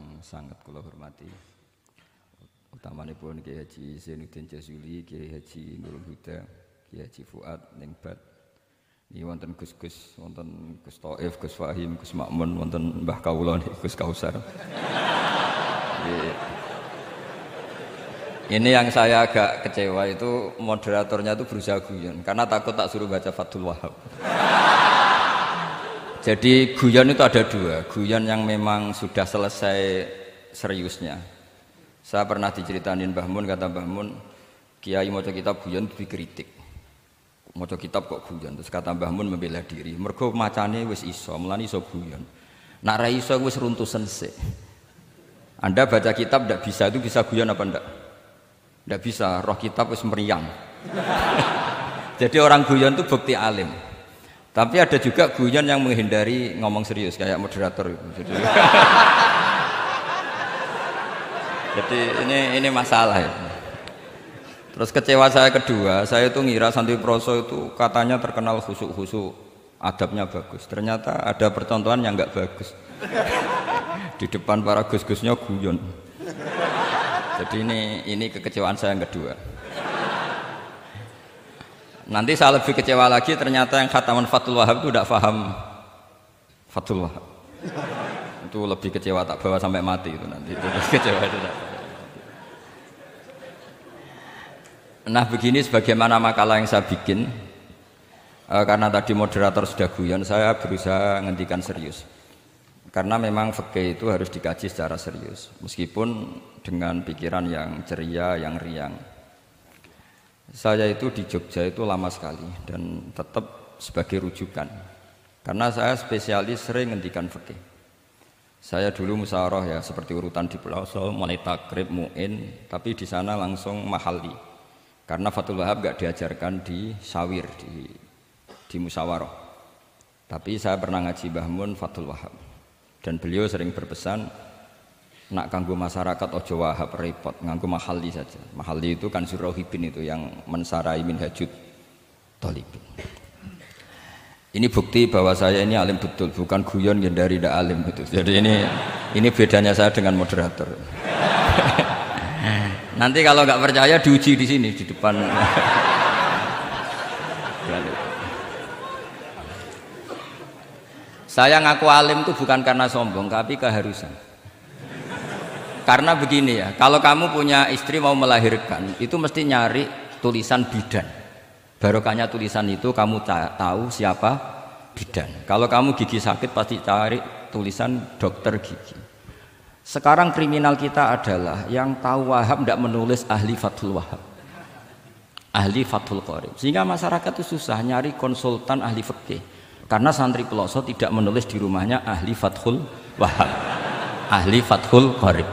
ingkang sangat kula hormati, utamanipun Kiai Haji Zainuddin Jazuli, Kiai Haji Nurul Huda, Kiai Haji Fuad Ningbat. Ini wonten Gus-Gus, wonten Gus Taif, Gus Fahim, Gus Makmun, wonten Mbah Kawula Gus Kausar. Ini yang saya agak kecewa itu moderatornya itu berusaha guyon karena takut tak suruh baca Fathul Wahab. Jadi guyon itu ada dua, guyon yang memang sudah selesai seriusnya. Saya pernah diceritain Mbah Mun, kata Mbah Mun, Kiai maca kitab guyon dikritik. Maca kitab kok guyon, terus kata Mbah Mun membela diri. Mergo macane wis iso, mulane iso guyon. Nak ra iso wis runtusen sik. Anda baca kitab ndak bisa, itu bisa guyon apa ndak? Ndak bisa, roh kitab wis meriang. Jadi orang guyon itu bukti alim. Tapi ada juga guyon yang menghindari ngomong serius kayak moderator itu. Jadi ini masalah ya. Terus kecewa saya kedua, saya itu ngira Santri Proso itu katanya terkenal khusuk-khusuk, adabnya bagus. Ternyata ada percontohan yang enggak bagus. Di depan para gus-gusnya guyon. Jadi ini kekecewaan saya yang kedua. Nanti saya lebih kecewa lagi, ternyata yang khataman Fathul Wahab itu tidak paham Fathul Wahab. Itu lebih kecewa, tak bawa sampai mati itu nanti. Itu kecewa itu tidak. Nah begini sebagaimana makalah yang saya bikin, karena tadi moderator sudah guyon, saya berusaha ngendikan serius. Karena memang fikih itu harus dikaji secara serius, meskipun dengan pikiran yang ceria, yang riang. Saya itu di Jogja itu lama sekali dan tetap sebagai rujukan. Karena saya spesialis sering ngendikan fikih. Saya dulu musyawarah ya seperti urutan di Pelosok, mulai takrib, mu'in, tapi di sana langsung mahalli. Karena Fathul Wahab gak diajarkan di sawir, di musyawarah. Tapi saya pernah ngaji Mbah Mun Fathul Wahab. Dan beliau sering berpesan, nak kanggo masyarakat ojo wahab repot, nganggo mahalli saja. Mahalli itu kan Surahibin itu yang mensarai minhajud thalibin. Ini bukti bahwa saya ini alim betul, bukan guyon yang dari tidak alim itu. Jadi ini bedanya saya dengan moderator. Nanti kalau nggak percaya diuji di sini di depan. Saya ngaku alim itu bukan karena sombong, tapi keharusan. Karena begini ya, kalau kamu punya istri mau melahirkan, itu mesti nyari tulisan bidan. Barokahnya tulisan itu kamu tahu siapa bidan. Kalau kamu gigi sakit pasti cari tulisan dokter gigi. Sekarang kriminal kita adalah yang tahu Wahab tidak menulis ahli Fathul Wahab, ahli Fathul Qorib. Sehingga masyarakat itu susah nyari konsultan ahli fikih. Karena santri Pelosok tidak menulis di rumahnya ahli Fathul Wahab, ahli Fathul Qorib.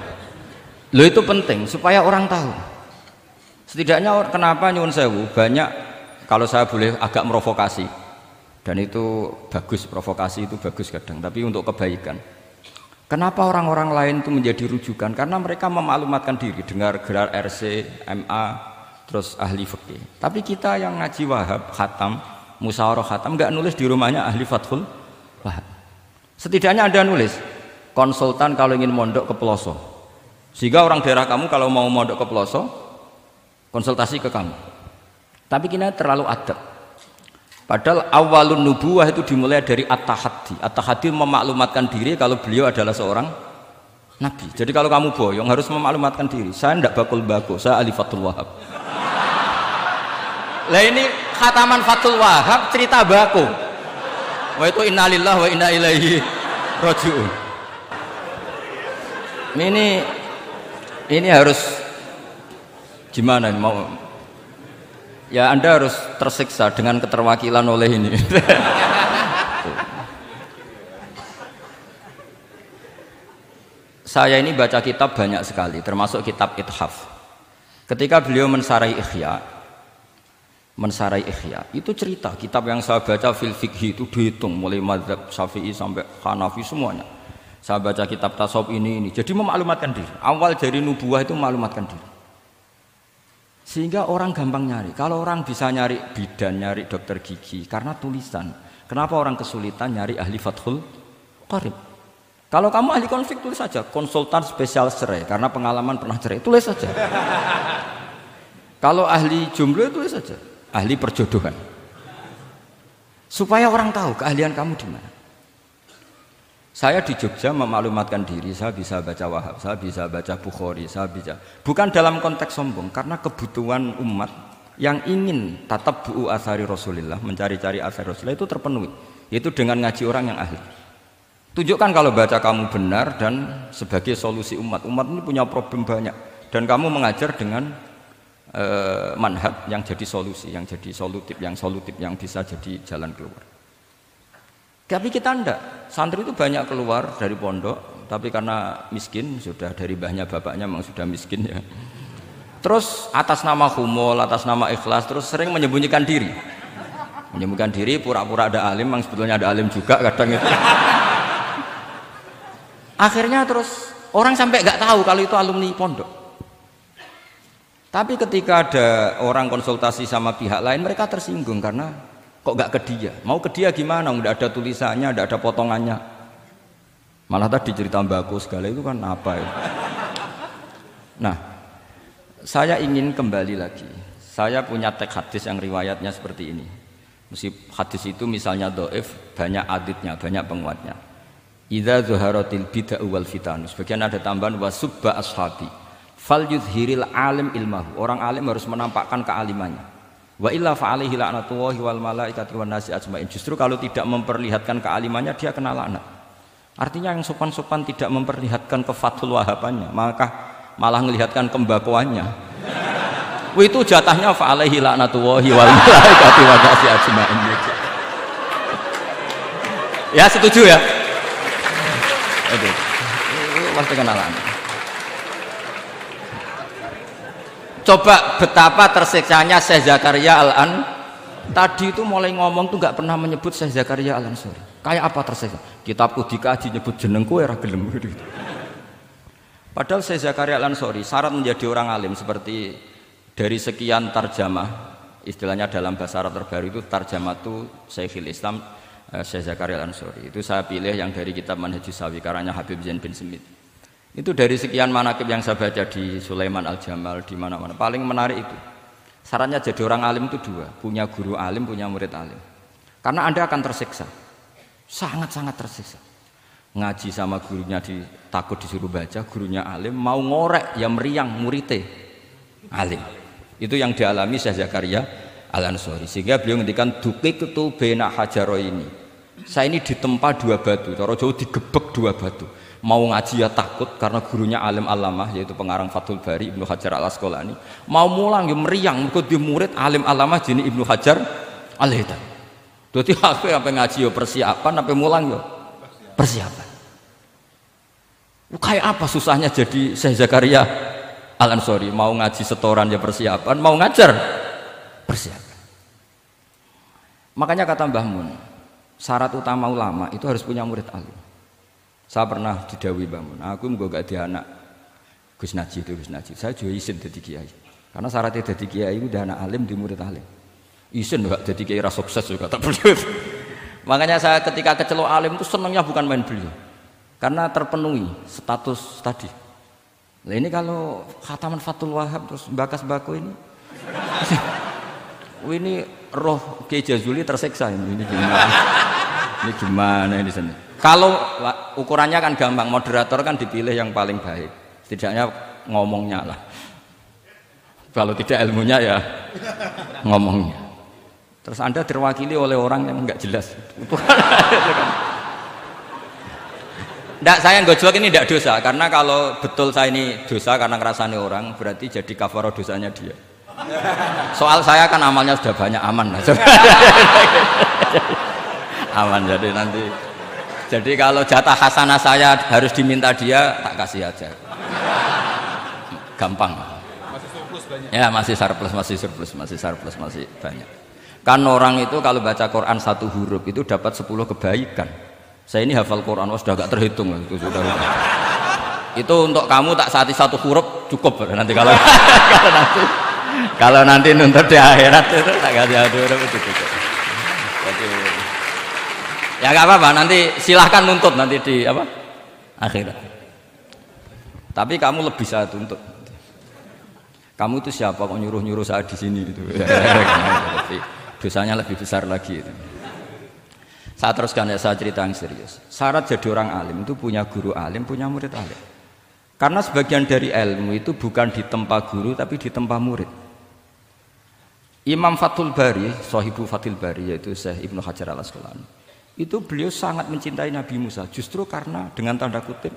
Lo itu penting supaya orang tahu. Setidaknya kenapa nyuwun sewu banyak, kalau saya boleh agak merovokasi, dan itu bagus, provokasi itu bagus kadang, tapi untuk kebaikan. Kenapa orang-orang lain itu menjadi rujukan? Karena mereka memaklumatkan diri, dengar gelar RC, MA, terus ahli fikih. Tapi kita yang ngaji Wahab, khatam, musyawarah khatam, nggak nulis di rumahnya ahli Fathul Wahab. Setidaknya Anda nulis konsultan kalau ingin mondok ke Pelosok, sehingga orang daerah kamu kalau mau mondok ke Pelosok konsultasi ke kamu. Tapi kita terlalu adab. Padahal awalun nubuwah itu dimulai dari at-tahaddi. At-tahaddi memaklumatkan diri kalau beliau adalah seorang nabi. Jadi kalau kamu boyong harus memaklumatkan diri, saya tidak bakul-bakul, saya ahli Fathul Wahab. Lah ini khataman Fathul Wahab cerita baku. Wah itu innalillahi wa inna ilaihi raji'un. Ini harus gimana mau? Ya Anda harus tersiksa dengan keterwakilan oleh ini. Saya ini baca kitab banyak sekali, termasuk kitab Ithaf. Ketika beliau mensarai Ihya, itu cerita kitab yang saya baca fil fikhi itu dihitung mulai mazhab Syafi'i sampai Hanafi semuanya. Saya baca kitab tasawuf ini. Jadi memaklumatkan diri. Awal dari nubuwah itu memaklumatkan diri. Sehingga orang gampang nyari. Kalau orang bisa nyari bidan, nyari dokter gigi karena tulisan. Kenapa orang kesulitan nyari ahli Fathul Qorib? Kalau kamu ahli konflik tulis saja konsultan spesial cerai karena pengalaman pernah cerai, tulis saja. Kalau ahli jomblo tulis saja ahli perjodohan. Supaya orang tahu keahlian kamu di mana. Saya di Jogja memaklumatkan diri, saya bisa baca Wahab, saya bisa baca Bukhari, saya bisa. Bukan dalam konteks sombong, karena kebutuhan umat yang ingin tatap bu'u asari Rasulullah, mencari-cari asari Rasulullah itu terpenuhi. Itu dengan ngaji orang yang ahli. Tunjukkan kalau baca kamu benar dan sebagai solusi umat. Umat ini punya problem banyak dan kamu mengajar dengan manhaj yang jadi solusi, yang jadi solutif, yang bisa jadi jalan keluar. Tapi kita enggak. Santri itu banyak keluar dari pondok, tapi karena miskin, sudah dari mbahnya bapaknya memang sudah miskin ya. Terus atas nama humul, atas nama ikhlas, terus sering menyembunyikan diri. Menyembunyikan diri, pura-pura ada alim, memang sebetulnya ada alim juga kadang itu. Akhirnya terus orang sampai nggak tahu kalau itu alumni pondok. Tapi ketika ada orang konsultasi sama pihak lain, mereka tersinggung karena kok nggak ke dia? Mau ke dia gimana? Nggak ada tulisannya, nggak ada potongannya. Malah tadi cerita mbako segala itu kan apa ya? Nah, saya ingin kembali lagi. Saya punya teks hadis yang riwayatnya seperti ini. Meskipun hadis itu misalnya dhaif, banyak aditnya, banyak penguatnya. Idza zuharatil bid'ah wal fitan. Sebagian ada tambahan wasubba ashabi. Fal yudhiril alim ilmahu. Orang alim harus menampakkan kealimannya. Wa illa fa alaihi la'natullahi wal malaikati wan nasi ajmain. Justru kalau tidak memperlihatkan kealimannya dia kena laknat. Artinya yang sopan-sopan tidak memperlihatkan kefatul wahabannya, maka malah melihatkan kembakoannya. Itu jatahnya fa alaihi la'natullahi wal malaikati wan nasi ajmain. Ya setuju ya? Itu pasti kena laknat. Coba betapa tersiksanya Syekh Zakaria Al-An tadi itu mulai ngomong tuh nggak pernah menyebut Syekh Zakaria Al-Ansori. Kayak apa tersiksa? Kitabku dikaji nyebut jenengku ya gelem gitu. Padahal Syekh Zakaria Al-Ansori syarat menjadi orang alim seperti dari sekian tarjamah, istilahnya dalam bahasa Arab terbaru itu tarjamah itu Syekhul Islam Syekh Zakaria Al-Ansori. Itu saya pilih yang dari kitab Manhajus Sawi karanya Habib Zain bin Smith. Itu dari sekian manaqib yang saya baca di Sulaiman Al-Jamal di mana-mana paling menarik itu. Syaratnya jadi orang alim itu dua, punya guru alim, punya murid alim. Karena Anda akan tersiksa. Sangat-sangat tersiksa. Ngaji sama gurunya takut disuruh baca, gurunya alim, mau ngorek ya meriang muridnya alim. Itu yang dialami Syekh Zakaria Al-Ansori. Sehingga beliau ngendikan duqiqtu baina hajaroini. Saya ini ditempa dua batu, cara Jawa digebek dua batu. Mau ngaji ya takut karena gurunya alim alamah yaitu pengarang Fathul Bari Ibnu Hajar Al-Asqalani. Mau mulang ya meriang mergo di murid alim alamah jenis Ibnu Hajar Al-Haytami. Dadi aku sampai ngaji ya persiapan, sampai mulang ya persiapan. Kayak apa susahnya jadi Syekh Zakaria Al-Ansori, mau ngaji setoran ya persiapan, mau ngajar persiapan. Makanya kata Mbah Mun, syarat utama ulama itu harus punya murid alim. Saya pernah didhawuhi Mbah Mun, aku mengko gak di anak Gus Najih itu Gus Najih. Saya juga izin jadi kiai. Karena syaratnya jadi kiai itu udah anak alim di murid alim. Izin enggak jadi kiai ras sukses juga tak perlu. Makanya saya ketika kecelok alim itu senangnya bukan main beliau. Karena terpenuhi status tadi. Nah ini kalau khataman Fathul Wahab terus bakas bako ini. Ini roh Kiai Jazuli tersiksa ini gimana? Ini gimana ini sini? Kalau ukurannya kan gampang, moderator kan dipilih yang paling baik, setidaknya ngomongnya lah. Kalau tidak ilmunya ya ngomongnya. Terus Anda terwakili oleh orang yang enggak jelas. Enggak, saya gojlok ini enggak dosa, karena kalau betul saya ini dosa karena ngerasani orang, berarti jadi kafarah dosanya dia. Soal saya kan amalnya sudah banyak, aman lah. Aman, jadi nanti. Jadi kalau jatah hasanah saya harus diminta dia, tak kasih aja. Gampang. Masih surplus banyak. Ya masih surplus, masih banyak. Kan orang itu kalau baca Quran satu huruf itu dapat 10 kebaikan. Saya ini hafal Quran, sudah agak terhitung itu sudah. Itu untuk kamu tak saati satu huruf cukup nanti kalau nanti nuntut di akhirat itu tak kasih satu huruf itu cukup. Jadi, ya nggak apa-apa, nanti silahkan nuntut nanti di apa akhirat. Tapi kamu lebih saya tuntut. Kamu itu siapa kok nyuruh-nyuruh saya di sini gitu. Tapi dosanya lebih besar lagi itu. Saya teruskan ya, saya cerita yang serius. Syarat jadi orang alim itu punya guru alim, punya murid alim. Karena sebagian dari ilmu itu bukan ditempa guru tapi ditempa murid. Imam Fathul Bari, Sahibu Fathul Bari yaitu Syekh Ibnu Hajar Al-Asqalani. Itu beliau sangat mencintai Nabi Musa justru karena dengan tanda kutip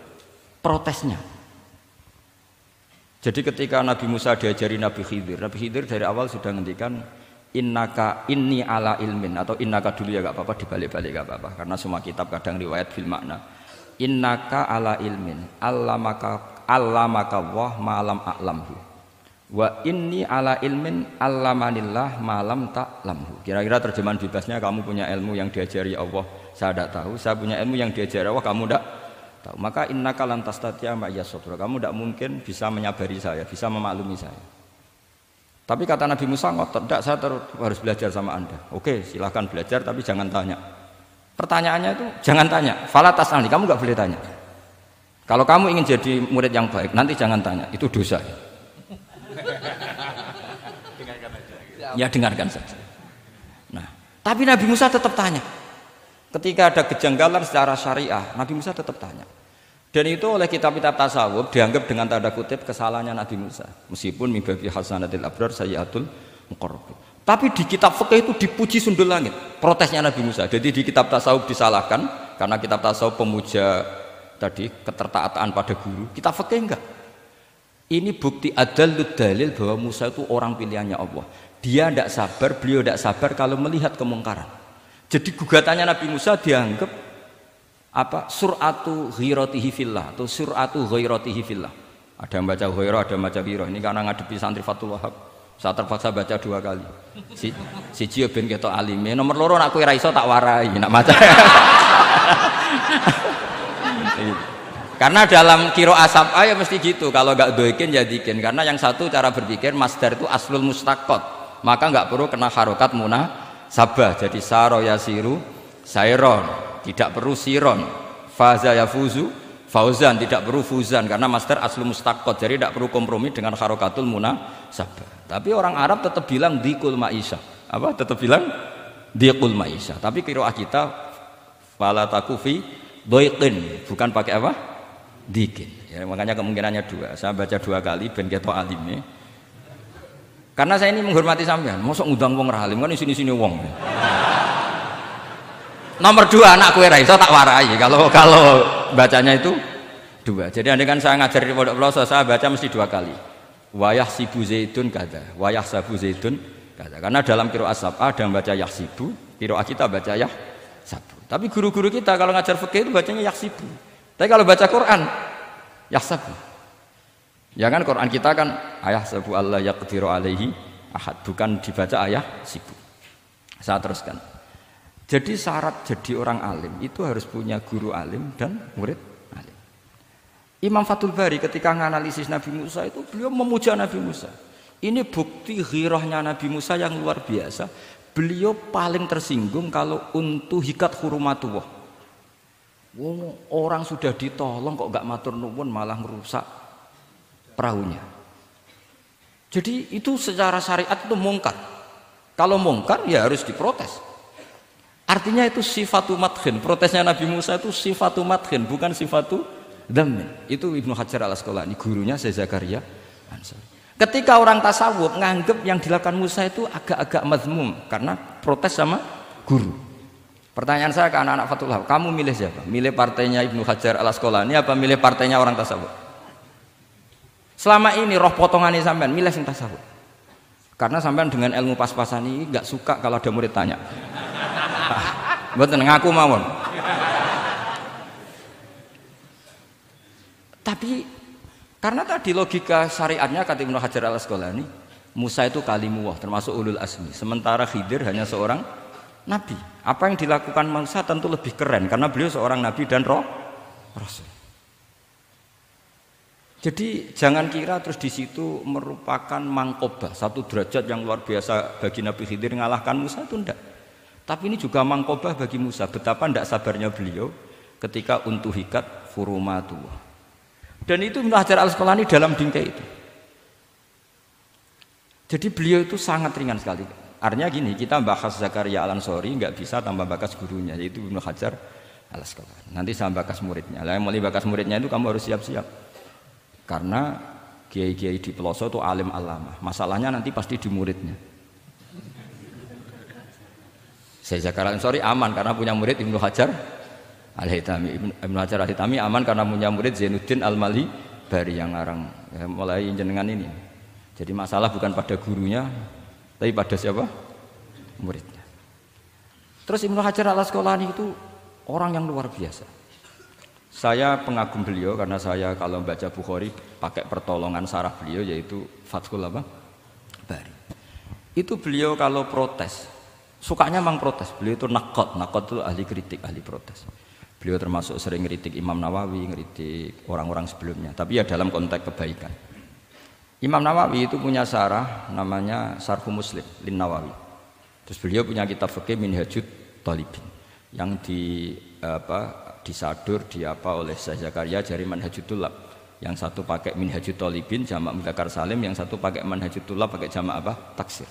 protesnya. Jadi ketika Nabi Musa diajari Nabi Khidir dari awal sudah ngendikan innaka inni ala ilmin, atau innaka dulu ya gak apa-apa, dibalik-balik gak apa-apa karena semua kitab kadang riwayat bil makna. Innaka ala ilmin allamaka wah ma'lam a'lamhu wa inni ala ilmin allamanillah ma'lam ta'lamhu. Kira-kira terjemahan bebasnya, kamu punya ilmu yang diajari Allah saya tidak tahu, saya punya ilmu yang diajari Allah kamu tidak tahu, maka innaka lan tastati'a ma'iya sabra, kamu tidak mungkin bisa menyabari saya, bisa memaklumi saya. Tapi kata Nabi Musa ngotot, tidak, saya harus belajar sama anda. Oke, silahkan belajar tapi jangan tanya. Pertanyaannya itu jangan tanya, fala tas'alni, kamu nggak boleh tanya. Kalau kamu ingin jadi murid yang baik nanti jangan tanya, itu dosa. Ya dengarkan saja. Nah, tapi Nabi Musa tetap tanya. Ketika ada kejanggalan secara syariah, Nabi Musa tetap tanya. Dan itu oleh kitab-kitab tasawuf dianggap dengan tanda kutip kesalahannya Nabi Musa. Meskipun mibabi hasanatil abrar sayyatul muqarrabin. Tapi di kitab fikih itu dipuji sundul langit. Protesnya Nabi Musa. Jadi di kitab tasawuf disalahkan karena kitab tasawuf pemuja tadi ketertaatan pada guru. Kitab fikih enggak. Ini bukti adallud dalil bahwa Musa itu orang pilihannya Allah. Dia tidak sabar, beliau tidak sabar kalau melihat kemungkaran. Jadi gugatannya Nabi Musa dianggap apa? Sur'atu ghiratihi fillah atau sur'atu ghairatihi fillah. Ada yang baca ghairah, ada yang baca ghirah. Ini karena ngadepi santri Fathul Wahab. Saya terpaksa baca 2 kali. Siji ben ketok alime, nomor loro nak kowe ra iso tak warai, nak maca. Karena dalam qiraah sab'a ya mesti gitu, kalau enggak doikin ya dikin. Karena yang satu cara berpikir masdar itu aslul mustaqot, maka enggak perlu kena harokat munasabah. Jadi saro yasiru sairon, tidak perlu siron. Faza yafuzu fauzan, tidak perlu fuzan karena masdar aslul mustaqot. Jadi tidak perlu kompromi dengan harokatul munasabah. Tapi orang Arab tetap bilang dikul maisha. Apa? Tetap bilang dikul maisha. Tapi qiraah kita fala takufi doiqin, bukan pakai apa? Dikin. Ya, makanya kemungkinannya 2. Saya baca 2 kali ben ketok alime. Karena saya ini menghormati sampean. Mosok ngundang wong ra alim kan isini-sini wong. Nomor 2 anak kowe ra iso tak warai kalau bacanya itu 2. Jadi andai kan saya ngajar di pondok pelosok saya baca mesti 2 kali. Wayah sibu zaidun kada, wayah sabu zaidun kada. Karena dalam qiraat sab'a ada yang baca yahsibu, qiraat kita baca yahsabu. Tapi guru-guru kita kalau ngajar fikih itu bacanya yahsibu. Tapi kalau baca Quran yahsabu. Ya kan Quran kita kan ayah sabu Allah yaqdiru alaihi ahad, bukan dibaca ayah sibu. Saya teruskan. Jadi syarat jadi orang alim itu harus punya guru alim dan murid alim. Imam Fathul Bari ketika menganalisis Nabi Musa itu beliau memuja Nabi Musa. Ini bukti ghirahnya Nabi Musa yang luar biasa. Beliau paling tersinggung kalau untuhikat hurumatullah. Orang sudah ditolong kok gak matur nuwun malah merusak perahunya. Jadi itu secara syariat itu mungkar. Kalau mungkar ya harus diprotes. Artinya itu sifatu madkhin. Protesnya Nabi Musa itu sifatu madkhin, bukan sifatu dhammin. Itu Ibnu Hajar Al-Asqalani, gurunya Syekh Zakaria Ansari. Ketika orang tasawuf nganggep yang dilakukan Musa itu agak-agak mazmum karena protes sama guru. Pertanyaan saya ke anak-anak Fathul Wahab, kamu milih siapa? Milih partainya Ibnu Hajar Al-Asqalani apa milih partainya orang tasawuf? Selama ini roh potongannya sampean milih sing tasawuf. Karena sampean dengan ilmu pas-pasan ini enggak suka kalau ada murid tanya. Mboten ngaku mawon. Tapi karena tadi logika syariatnya kata Ibnu Hajar Al-Asqalani, Musa itu kalimuwah termasuk ulul azmi, sementara Khidir hanya seorang nabi. Apa yang dilakukan Musa tentu lebih keren karena beliau seorang nabi dan rasul. Jadi jangan kira terus di situ merupakan mangkobah, satu derajat yang luar biasa bagi Nabi Khidir ngalahkan Musa, itu enggak. Tapi ini juga mangkobah bagi Musa, betapa tidak sabarnya beliau ketika untuhikat furumatu. Dan itu Ibnu Hajar Al-Asqalani dalam bingkai itu. Jadi beliau itu sangat ringan sekali. Artinya gini, kita bahas Zakaria Al-Ansori nggak bisa tambah bakas gurunya, yaitu Ibnu Hajar Al-Asqalani. Nanti saya bakas muridnya. Lah yang mulai bakas muridnya itu kamu harus siap-siap. Karena kiai-kiai di pelosok itu alim alama. Masalahnya nanti pasti di muridnya. Saya Zakaria Al-Ansori aman karena punya murid Ibnu Hajar Al-Hitami. Ibnu Hajar Al-Hitami aman karena punya murid Zainuddin Al-Mali Bari yang ngarang ya, mulai jenengan ini. Jadi masalah bukan pada gurunya, tapi pada siapa? Muridnya. Terus Ibnu Hajar Al-Asqalani itu orang yang luar biasa. Saya pengagum beliau karena saya kalau baca Bukhari pakai pertolongan sarah beliau yaitu Fathul Bari. Itu beliau kalau protes, sukanya memang protes. Beliau itu nakot itu ahli kritik, ahli protes. Beliau termasuk sering kritik Imam Nawawi, kritik orang-orang sebelumnya. Tapi ya dalam konteks kebaikan. Imam Nawawi itu punya sarah namanya Sarhu Muslim Lin Nawawi. Terus beliau punya kitab fikih Minhajut Thalibin yang disadur oleh Syekh Zakaria dari Manhajut Thulab. Yang satu pakai Minhajut Thalibin jamak mudzakkar salim, yang satu pakai Manhajut Thulab pakai jamak taksir.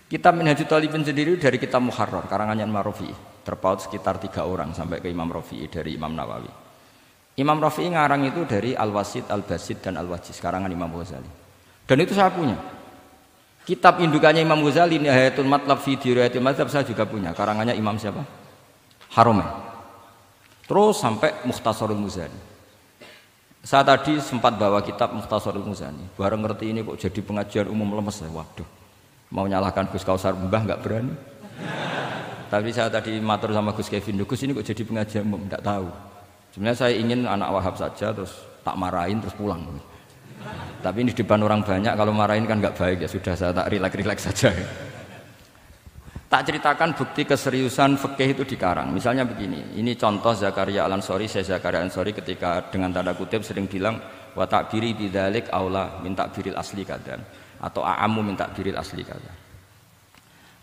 Kitab Minhajut Thalibin sendiri dari kitab Muharrar karangan Imam Rafi'i, terpaut sekitar 3 orang sampai ke Imam Rafi'i dari Imam Nawawi. Imam Rafi'i ngarang itu dari Al-Wasid, Al-Basid dan Al-Wajiz karangan Imam Ghazali. Dan itu saya punya. Kitab indukannya Imam Ghazali Nihayatul Matlab fi Dirayatil Madzhab saya juga punya karangannya Imam siapa? Haromen. Terus sampai Mukhtasarul Muzani. Saya tadi sempat bawa kitab Mukhtasarul Muzani. Bareng ngerti ini kok jadi pengajian umum lemes ya. Waduh. Mau nyalahkan Gus Kausar Mbah enggak berani. Tapi saya tadi matur sama Gus Kevin, Gus ini kok jadi pengajian umum enggak tahu. Sebenarnya saya ingin anak Wahab saja terus tak marahin terus pulang. Tapi ini di depan orang banyak kalau marahin kan nggak baik ya sudah saya tak rileks saja. Tak ceritakan bukti keseriusan fikih itu dikarang. Misalnya begini, ini contoh Zakaria Al-Ansori, Syekh Zakaria Al-Ansori ketika dengan tanda kutip sering bilang wa ta'biri bidzalik aula min ta'biril asli kadan atau a'ammu min ta'biril asli kadan.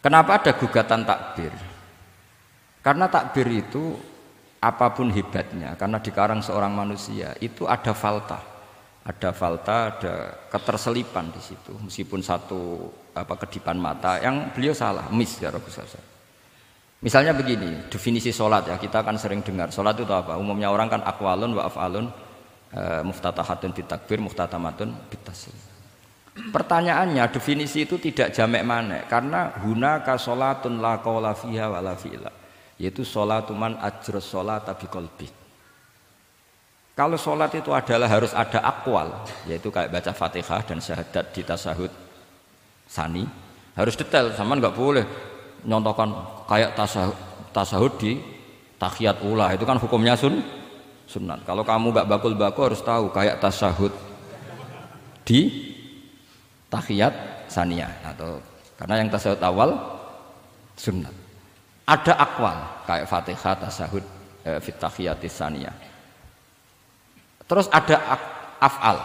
Kenapa ada gugatan takbir? Karena takbir itu apapun hebatnya, karena dikarang seorang manusia itu ada falta, ada keterselipan di situ. Meskipun satu kedipan mata yang beliau salah, miss ya Rasulullah. Misalnya begini, definisi sholat ya kita akan sering dengar. Sholat itu apa? Umumnya orang kan aqwalun wa af'alun, muftatahatun bitakbir, muftatamatun bitaslim. Pertanyaannya definisi itu tidak jamek manek karena hunaka sholatun la qawla fiha wa la fi'la. Yaitu sholatuman ajrus sholata biqalbi. Kalau sholat itu adalah harus ada akwal, yaitu kayak baca Fatihah dan syahadat di tasahud sani, harus detail, sama nggak boleh nyontohkan kayak tasahud di tahiyat ula, itu kan hukumnya sunnat. Kalau kamu nggak bakul-bakul harus tahu kayak tasahud di tahiyat saniyah atau karena yang tasahud awal sunnat. Ada akwal kayak Fatihah, tasahud, fit tahiyatis saniyah. Terus ada af'al.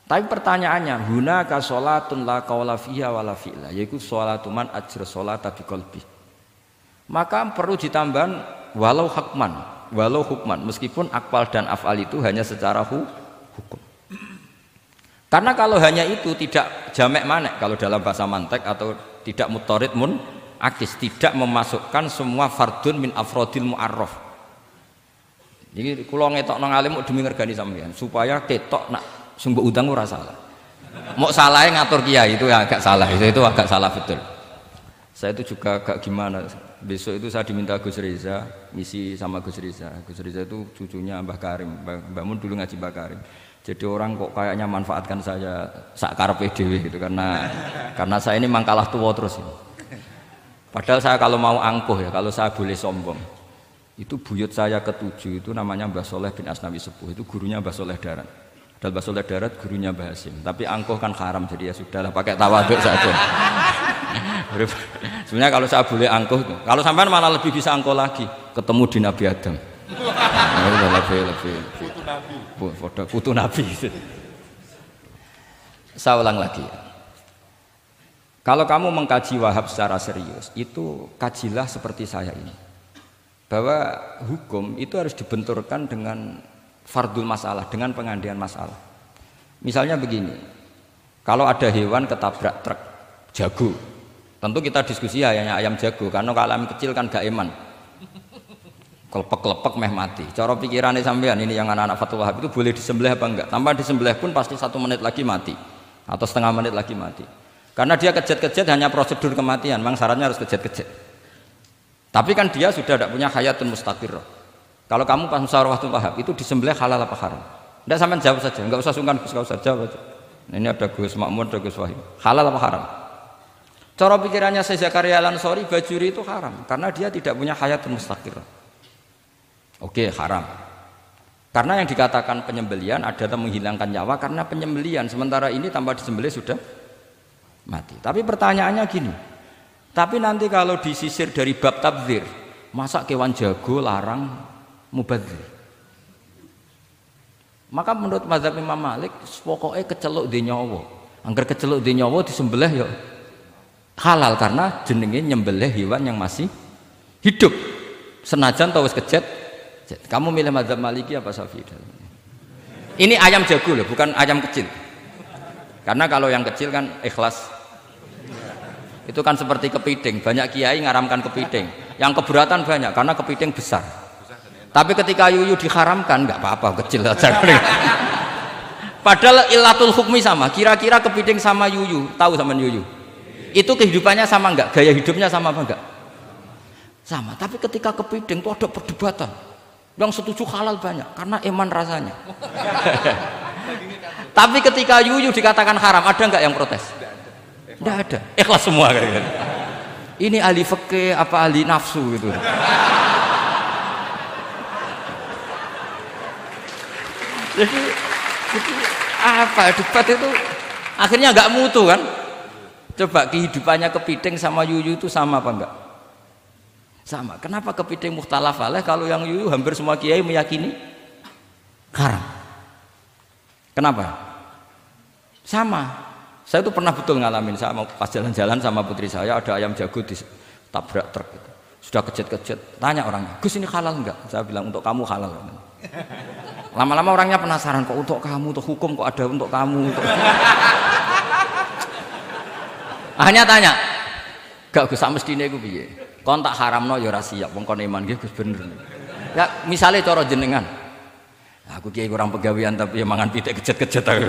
Tapi pertanyaannya, hunaka sholatun la qawla fiha wa la fi'la, yaitu sholatu man ajra sholata biqalbi. Maka perlu ditambah walau hukman, meskipun akwal dan af'al itu hanya secara hukum. Karena kalau hanya itu tidak jamek manek kalau dalam bahasa mantek atau tidak mutarid akis, tidak memasukkan semua fardun min afrodil mu'arraf. Jadi kula ngetok nang alim demi ngergani sampean supaya ketok nak sumber utang ora salah. Mau salahnya ngatur kiai itu ya agak salah, itu agak salah betul. Saya itu juga agak gimana. Besok itu saya diminta Gus Reza misi sama Gus Reza. Gus Reza itu cucunya Mbah Karim. Mbah Mun dulu ngaji Mbah Karim. Jadi orang kok kayaknya manfaatkan saya sak karepe dhewe gitu karena saya ini mangkalah tua terus ini. Padahal saya kalau mau angkuh ya, kalau saya boleh sombong, itu buyut saya ketujuh itu namanya Mbah Soleh bin Asnawi Sepuh, itu gurunya Mbah Soleh Darat. Dan Mbah Soleh Darat gurunya Mbah Hasim. Tapi angkuh kan haram, jadi ya sudahlah pakai tawaduk saja. Sebenarnya kalau saya boleh angkuh, kalau sampean malah lebih bisa angkuh lagi, ketemu di Nabi Adam. Lebih. Putu Nabi. Saya ulang lagi. Kalau kamu mengkaji Wahab secara serius, itu kajilah seperti saya ini. bahwa hukum itu harus dibenturkan dengan fardul masalah, dengan pengandian masalah. Misalnya begini, kalau ada hewan ketabrak truk jago, tentu kita diskusi hanya ayam jago, karena kalau ayam kecil kan gak eman, kelepek-kelepek meh mati. Cara pikirannya sampean ini yang anak-anak fatwa Wahab itu boleh disembelih apa enggak? Tanpa disembelih pun pasti 1 menit lagi mati atau setengah menit lagi mati. Karena dia kejat-kejat hanya prosedur kematian, memang syaratnya harus kejat-kejat. Tapi kan dia sudah tidak punya hayatun mustaqirrah. Kalau kamu pas musyawarah Wahab itu disembelih halal apa haram? Tidak, sampean jawab saja, enggak usah sungkan, enggak usah jawab aja. Ini ada Gus Makmun, ada Gus Wahid. Halal apa haram? Cara pikirannya Syekh Zakaria Al-Ansori, bajuri itu haram karena dia tidak punya hayatun mustaqirrah. Oke, haram. Karena yang dikatakan penyembelian adalah menghilangkan nyawa karena penyembelian, sementara ini tanpa disembelih sudah mati. Tapi pertanyaannya gini, tapi nanti kalau disisir dari bab tabdzir, masa kewan jago larang mubadzir? Maka menurut mazhab Imam Malik, pokoknya keceluk di nyawa. Angger keceluk di nyawa disembelih ya halal karena jenenge nyembelih hewan yang masih hidup. Senajan tau wis kejet. Kamu milih mazhab Maliki apa Syafi'i? Ini ayam jago loh, bukan ayam kecil. Karena kalau yang kecil kan ikhlas. Itu kan seperti kepiting, banyak kiai ngaramkan kepiting. Yang keberatan banyak karena kepiting besar. Tapi ketika yuyu diharamkan, nggak apa-apa, kecil aja. Padahal ilatul hukmi sama. Kira-kira kepiting sama yuyu, tahu sama yuyu? Itu kehidupannya sama nggak? Gaya hidupnya sama apa enggak? Sama. Tapi ketika kepiting itu ada perdebatan. Yang setuju halal banyak karena iman rasanya. Tapi ketika yuyu dikatakan haram, ada nggak yang protes? Tidak ada, ikhlas semua kayak gitu. Ini ahli fikih apa ahli nafsu gitu. Jadi apa debat itu akhirnya nggak mutu kan? Coba kehidupannya kepiting sama yuyu itu sama apa enggak? Sama. Kenapa kepiting mukhtalaf alaih kalau yang yuyu hampir semua kiai meyakini haram? Kenapa? Sama. Saya itu pernah betul ngalamin, saya mau pas jalan-jalan sama putri saya, ada ayam jago ditabrak truk gitu. Sudah kejet-kejet, tanya orangnya, Gus ini halal enggak? Saya bilang untuk kamu halal. Lama-lama orangnya penasaran, kok untuk kamu, untuk hukum kok ada untuk kamu. Untuk... Akhirnya tanya, gak Gus mestine iku piye? Kon tak haramno ya ora siap, wong kon iman nggih Gus bener. Ya misalnya cara jenengan. Aku kiai kurang pegawean tapi ya mangan pitik kejet-kejet aku.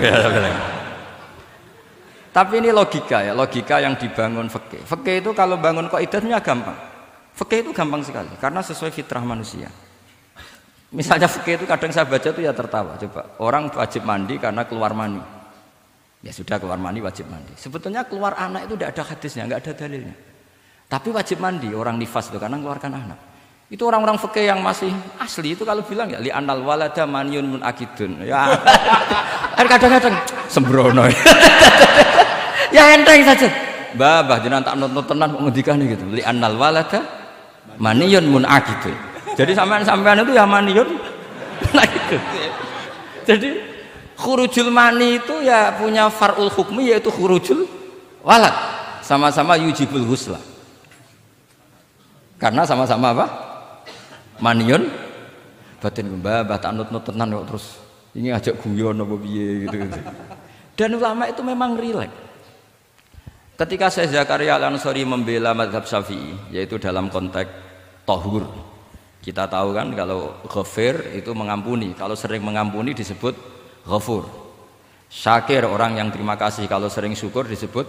Tapi ini logika ya, logika yang dibangun fikih. Fikih itu kalau bangun kaidahnya gampang. Fikih itu gampang sekali karena sesuai fitrah manusia. Misalnya fikih itu kadang saya baca itu ya tertawa. Coba orang wajib mandi karena keluar mani. Ya sudah keluar mani wajib mandi. Sebetulnya keluar anak itu tidak ada hadisnya, nggak ada dalilnya. Tapi wajib mandi orang nifas itu karena mengeluarkan anak. Itu orang-orang fikih yang masih asli itu kalau bilang ya li anal walada maniun munakidun. Ya kadang-kadang sembrono. Ya enteng saja. Mbah jenengan tak nonton tenan kok ngendikane gitu. Li annal walada maniyun munaqid. Jadi sampean itu ya maniyun munaqid. Jadi khurujul mani itu ya punya far'ul hukmi yaitu khurujul walad. Sama-sama yujibul ghusla. Karena sama-sama apa? Maniyun batin mbah tak nonton tenan kok terus ini ajak guyon apa piye gitu. Dan ulama itu memang rileks. Ketika Syekh Zakaria Al-Ansori membela mazhab Syafi'i, yaitu dalam konteks tohur, kita tahu kan kalau ghafir itu mengampuni, kalau sering mengampuni disebut ghafur. Syakir orang yang terima kasih, kalau sering syukur disebut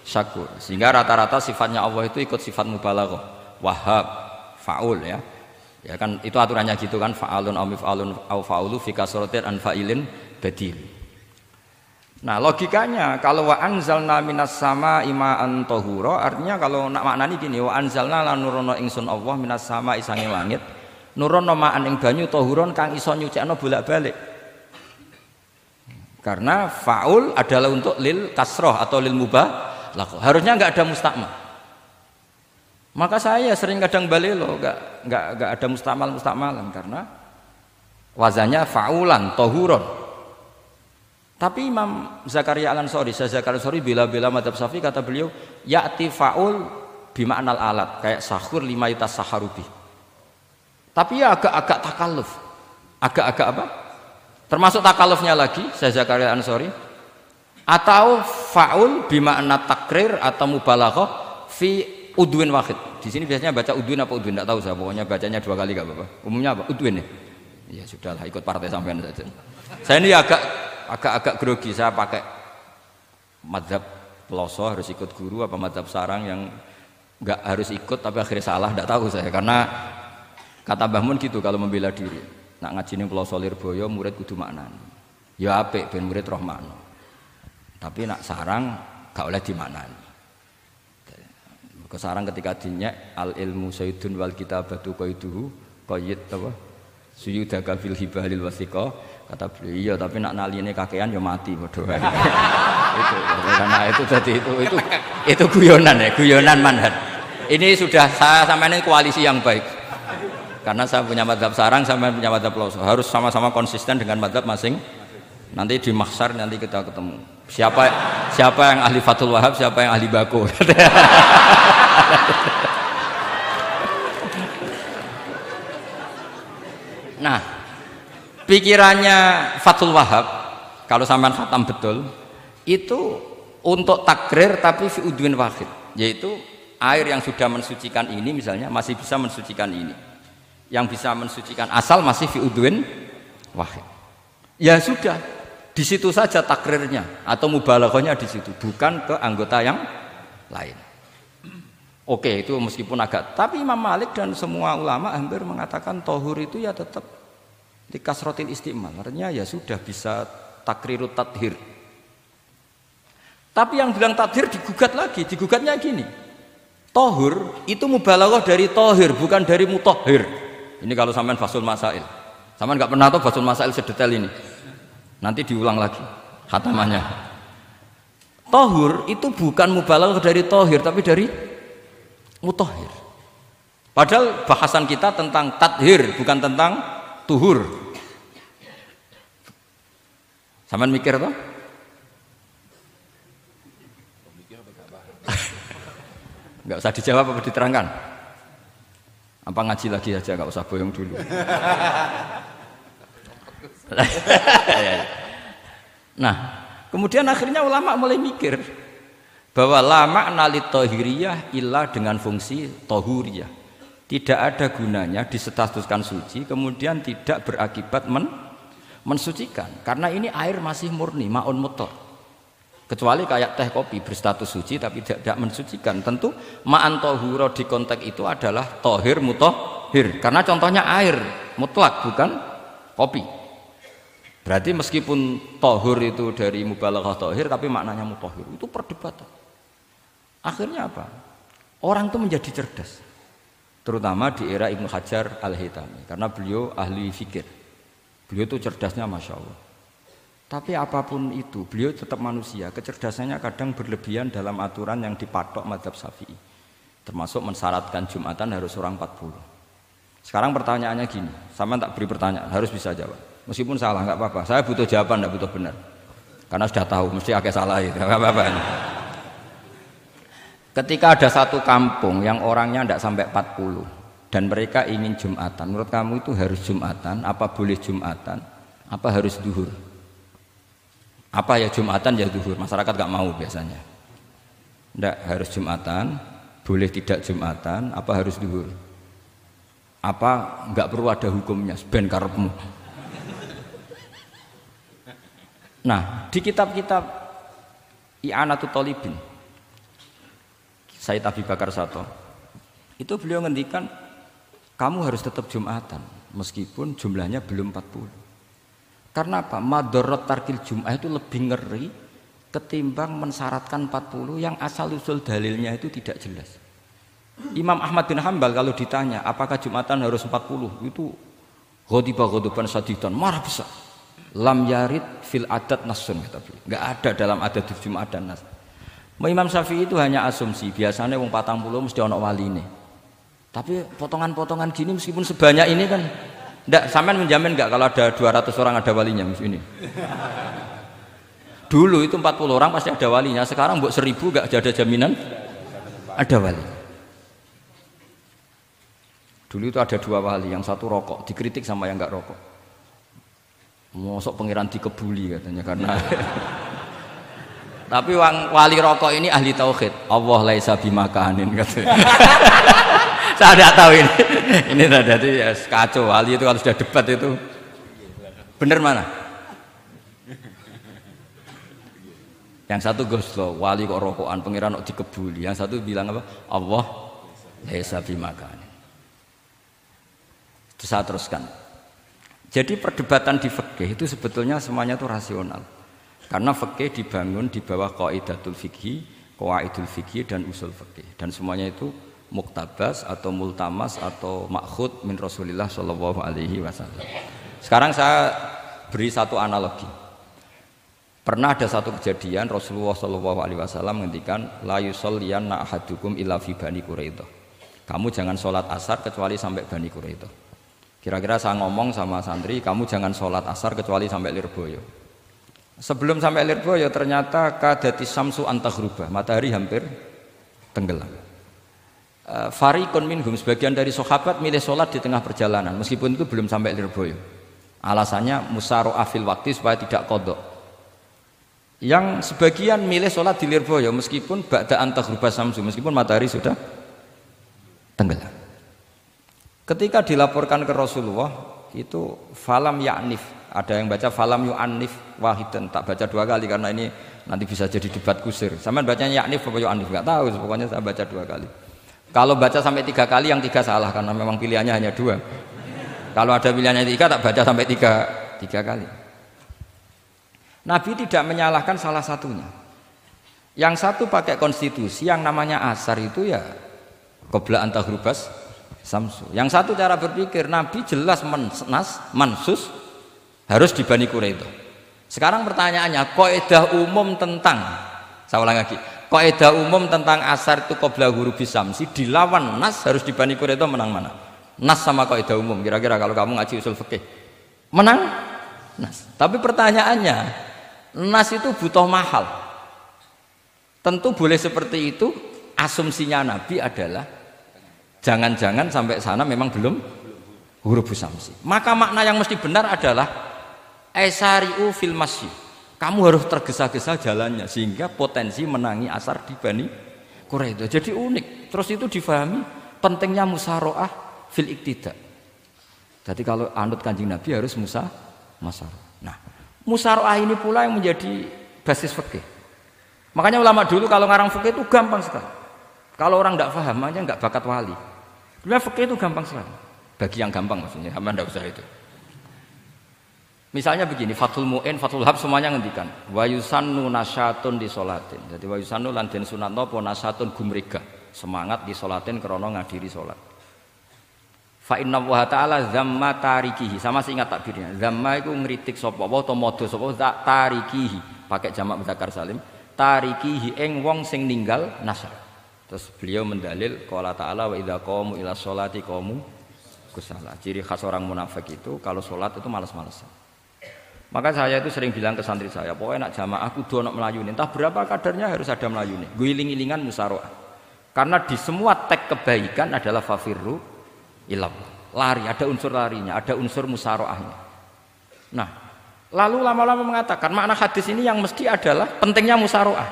syakur. Sehingga rata-rata sifatnya Allah itu ikut sifat mubalaghah, wahhab, faul ya. Ya kan itu aturannya gitu kan, fa'alun au mif'alun au fa'ulu fi kasratin an fa'ilin badil. Nah logikanya kalau wa anzalna minas sama ima'an tahura, artinya kalau nak maknani gini, wa anzalna lan nurono ingsun Allah minas sama isange langit nurono ma'an ing banyu tahuron kang iso nyucikno bolak-balik. Karena faul adalah untuk lil kasroh atau lil mubah, harusnya nggak ada mustakmal. Maka saya sering kadang balelo nggak ada mustakmalan karena wazannya faulan tahuron. Tapi Imam Zakaria Al-Ansori, Zakaria Al-Ansori bela-bela madhab Syafi'i, kata beliau ya'ti fa'ul bima'nal alat, kayak sahur lima yutas saharubi. Tapi ya agak-agak takalluf. Agak-agak apa? Termasuk takallufnya lagi, saya Zakaria Ansori, atau faul bimakna takrir atau mubalaghah fi udwin wahid. Di sini biasanya baca udwin apa udwin, tidak tahu saya. Pokoknya bacanya 2 kali gak apa-apa. Umumnya apa? Udwin ya. Ya sudahlah, ikut partai sampean saja. Saya ini agak grogi, saya pakai madzhab peloso harus ikut guru apa madzhab sarang yang nggak harus ikut tapi akhirnya salah, tidak tahu saya. Karena kata Mbah Mun gitu kalau membela diri. Nak ngaji ning peloso Lirboyo murid kudu maknani. Ya apik ben murid roh makna. Tapi nak sarang gak oleh dimaknani. Kesarang ketika dinyek al ilmu sayyidun wal kitabatu qaiduhu qayyid apa suyudaka fil hibalil wasiqa, kata beliau iya tapi nak naline kakean ya mati padha wae. Itu karena itu jadi itu guyonan ya, guyonan manhaj. Ini sudah saya sampean ini koalisi yang baik. Karena saya punya madzhab sarang, sampean punya madzhab peloso. Harus sama-sama konsisten dengan madzhab masing. Nanti di mahsyar nanti kita ketemu. Siapa yang ahli Fathul Wahab, siapa yang ahli Bako. Nah, pikirannya Fathul Wahab kalau sampean khatam betul itu untuk takrir tapi fi udwin wahid, yaitu air yang sudah mensucikan ini misalnya masih bisa mensucikan ini, yang bisa mensucikan asal masih fi udwin wahid. Ya sudah, di situ saja takrirnya atau mubalaghahnya di situ, bukan ke anggota yang lain. Oke, itu meskipun agak, tapi Imam Malik dan semua ulama hampir mengatakan tohur itu ya tetap di kasrotil istimal, artinya ya sudah bisa takrirut tathir. Tapi yang bilang tathir digugat lagi, digugatnya gini, tohur itu mubalaghah dari tohir, bukan dari mutohir. Ini kalau sampean fasul masail, sampean nggak pernah tahu fasul masail sedetail ini, nanti diulang lagi khatamannya. Tohur itu bukan mubalaghah dari tohir, tapi dari mutohir. Padahal bahasan kita tentang tathir bukan tentang tuhur. Sampean mikir toh? Enggak usah dijawab apa diterangkan? Apa ngaji lagi aja, enggak usah bohong dulu. Nah, kemudian akhirnya ulama mulai mikir bahwa la makna li tahiriyah illa dengan fungsi tahuriyah. Tidak ada gunanya disestatuskan suci kemudian tidak berakibat mensucikan, karena ini air masih murni maun mutlaq. Kecuali kayak teh kopi berstatus suci tapi tidak mensucikan. Tentu ma'an tahura di konteks itu adalah tahir mutahhir, karena contohnya air mutlak bukan kopi. Berarti meskipun tahur itu dari mubalaghah tahir tapi maknanya mutahhir, itu perdebatan. Akhirnya apa? Orang itu menjadi cerdas, terutama di era Ibnu Hajar Al-Haytami, karena beliau ahli fikir. Beliau itu cerdasnya Masya Allah. Tapi apapun itu, beliau tetap manusia. Kecerdasannya kadang berlebihan dalam aturan yang dipatok mazhab Syafi'i, termasuk mensyaratkan Jumatan harus orang 40. Sekarang pertanyaannya gini, sama tak beri pertanyaan, harus bisa jawab. Meskipun salah, nggak apa-apa. Saya butuh jawaban, nggak butuh benar. Karena sudah tahu, mesti agak salah itu, nggak apa-apa. Ketika ada satu kampung yang orangnya tidak sampai 40 dan mereka ingin Jumatan, menurut kamu itu harus Jumatan? Apa boleh Jumatan? Apa harus duhur? Apa ya Jumatan ya duhur? Masyarakat gak mau biasanya. Tidak harus Jumatan, boleh tidak Jumatan, apa harus duhur? Apa nggak perlu ada hukumnya? Ben karepmu. Nah, di kitab-kitab I'anatul Thalibin, Sayyid Abi Bakar Sato, itu beliau ngendikan kamu harus tetap Jumatan meskipun jumlahnya belum 40. Karena apa? Madharat tarkil Jum'ah itu lebih ngeri ketimbang mensyaratkan 40 yang asal usul dalilnya itu tidak jelas. Imam Ahmad bin Hanbal kalau ditanya apakah Jumatan harus 40, itu ghadiban sadidan, marah besar. Lam yarid fil adat nasun, kata beliau. Enggak ada dalam adat Jum'at dan nas. Imam Syafi'i itu hanya asumsi, biasanya wong 40 mesti ana waline. Tapi potongan-potongan gini meskipun sebanyak ini kan enggak, sampean menjamin enggak kalau ada 200 orang ada walinya ini? Dulu itu 40 orang pasti ada walinya, sekarang mbok 1000 enggak ada jaminan ada wali. Dulu itu ada dua wali, yang satu rokok, dikritik sama yang enggak rokok. Mosok pangeran dikebuli katanya karena tapi wali rokok ini ahli tauhid. Allah laisa bimakanin katanya. Saya tidak tahu ini. Ini tadi ya, kacau. Wali itu kalau sudah debat itu bener mana? Yang satu goslo, wali kok rokokan, pangeran kok dikebuli. Yang satu bilang apa? Allah laisa bimakanin. Itu saya teruskan. Jadi perdebatan di fikih itu sebetulnya semuanya itu rasional. Karena fikih dibangun di bawah qaidatul fikih, qawaidul fikih dan usul fikih. Dan semuanya itu muktabas atau multamas atau makhud min Rasulillah sallallahu alaihi wasallam. Sekarang saya beri satu analogi. Pernah ada satu kejadian Rasulullah sallallahu alaihi wasallam menghentikan la yusalliyanna ahadukum illa fi Bani Quraidah. Kamu jangan sholat asar kecuali sampai Bani Quraidah. Kira-kira saya ngomong sama santri, kamu jangan sholat asar kecuali sampai Lirboyo. Sebelum sampai Lirboyo ternyata kadati samsu antaghruba, matahari hampir tenggelam. Fariqun minhum, sebagian dari sahabat milih sholat di tengah perjalanan meskipun itu belum sampai Lirboyo. Alasannya musaro'ah fil waktu supaya tidak qadha. Yang sebagian milih sholat di Lirboyo meskipun ba'da antaghruba samsu, meskipun matahari sudah tenggelam. Ketika dilaporkan ke Rasulullah itu falam ya'nif, ada yang baca falam yu'annif wahidan, tak baca dua kali karena ini nanti bisa jadi debat kusir. Sampean bacanya ya'nif apa yu'annif enggak tahu, pokoknya saya baca dua kali. Kalau baca sampai tiga kali yang tiga salah karena memang pilihannya hanya dua. Kalau ada pilihannya tiga tak baca sampai tiga kali. Nabi tidak menyalahkan salah satunya. Yang satu pakai konstitusi yang namanya asar itu ya qabla antahrubas samsu. Yang satu cara berpikir Nabi jelas mansus harus di Bani Quraidah. Sekarang pertanyaannya, kaidah umum tentang, saya ulang lagi, kaidah umum tentang asar itu qabla ghurubis samsi dilawan nas harus di Bani Quraidah, menang mana? Nas sama kaidah umum. Kira-kira kalau kamu ngaji usul fikih, menang nas. Tapi pertanyaannya, nas itu butuh mahal. Tentu boleh seperti itu. Asumsinya Nabi adalah jangan-jangan sampai sana memang belum hurufus samsi. Maka makna yang mesti benar adalah aisari'u fil masyi. Kamu harus tergesa-gesa jalannya sehingga potensi menangi asar di Bani Quraidah. Jadi unik. Terus itu difahami pentingnya musaroah fil iktida. Jadi kalau anut Kanjeng Nabi harus musaroah. Nah, musaroah ini pula yang menjadi basis fikih. Makanya ulama dulu kalau ngarang fikih itu gampang sekali. Kalau orang tidak paham aja nggak bakat wali. Sebenarnya fikih itu gampang sekali. Bagi yang gampang maksudnya, sama tidak usah itu. Misalnya begini, Fathul Mu'in, Fathul Hab semuanya ngendikan wa yusannu nasyatun di sholatin. Jadi wa yusannu lan den sunatno apa nasyatun gumregah, semangat di sholatin krana ngadiri salat. Fa inna wa ta'ala zamma tarikihi, sama sih ingat takbirnya. Zamma itu ngritik sapa wa utawa modho sapa tarikihi, pakai jamak muzakkar salim. Tarikihi ing wong sing ninggal nasyat. Terus beliau mendalil qala ta'ala wa idza qamu ila sholati qamu kusala. Ciri khas orang munafik itu kalau sholat itu malas-malasan. Maka saya itu sering bilang ke santri saya, pokoknya nak jamaah kudu ana melayune. Entah berapa kadarnya harus ada melayune. Guling-ilingan musaroah. Karena di semua teks kebaikan adalah fafirru ilallah. Lari, ada unsur larinya, ada unsur musaroahnya. Nah, lalu lama-lama mengatakan makna hadis ini yang mesti adalah pentingnya musaroah.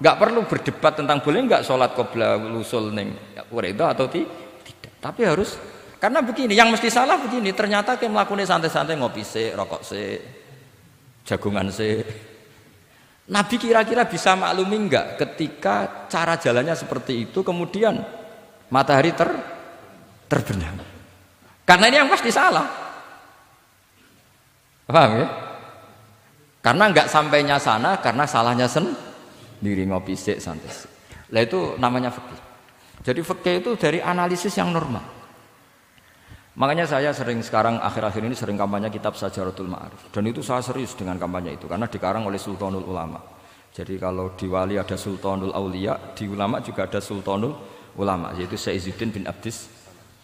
Enggak perlu berdebat tentang boleh enggak sholat qabla lusul ning Quraidah atau tidak. Tapi harus, karena begini, yang mesti salah begini, ternyata kayak melakukan santai-santai ngopi sik, rokok sik, jagungan sik. Nabi kira-kira bisa maklumi enggak ketika cara jalannya seperti itu kemudian matahari terbenam. Karena ini yang pasti salah. Paham ya? Karena enggak sampainya sana karena salahnya sendiri, ngopi sik santai sik. Lah itu namanya fikih. Jadi fikih itu dari analisis yang normal. Makanya saya sering sekarang akhir-akhir ini sering kampanye kitab Sajaratul Ma'arif. Dan itu saya serius dengan kampanye itu karena dikarang oleh Sultanul Ulama. Jadi kalau di wali ada Sultanul Aulia, di ulama juga ada Sultanul Ulama, yaitu Saizuddin bin Abdis.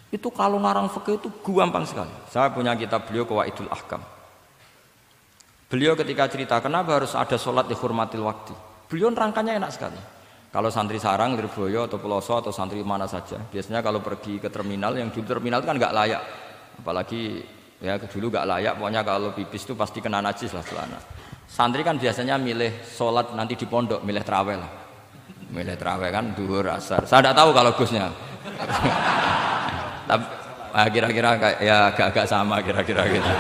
Itu kalau ngarang fikih itu gampang sekali. Saya punya kitab beliau Qawaidul Ahkam. Beliau ketika cerita kenapa harus ada sholat di hurmatil waktu, beliau rangkanya enak sekali. Kalau santri Sarang, Lirboyo atau Peloso atau santri mana saja, biasanya kalau pergi ke terminal, yang dulu terminal itu kan nggak layak, apalagi ya dulu nggak layak, pokoknya kalau pipis itu pasti kena najis lah celana. Santri kan biasanya milih sholat nanti di pondok, milih terawih lah, milih terawih kan duhur asar. Saya tidak tahu kalau Gusnya, tapi kira-kira ya agak-agak sama kira-kira gitu.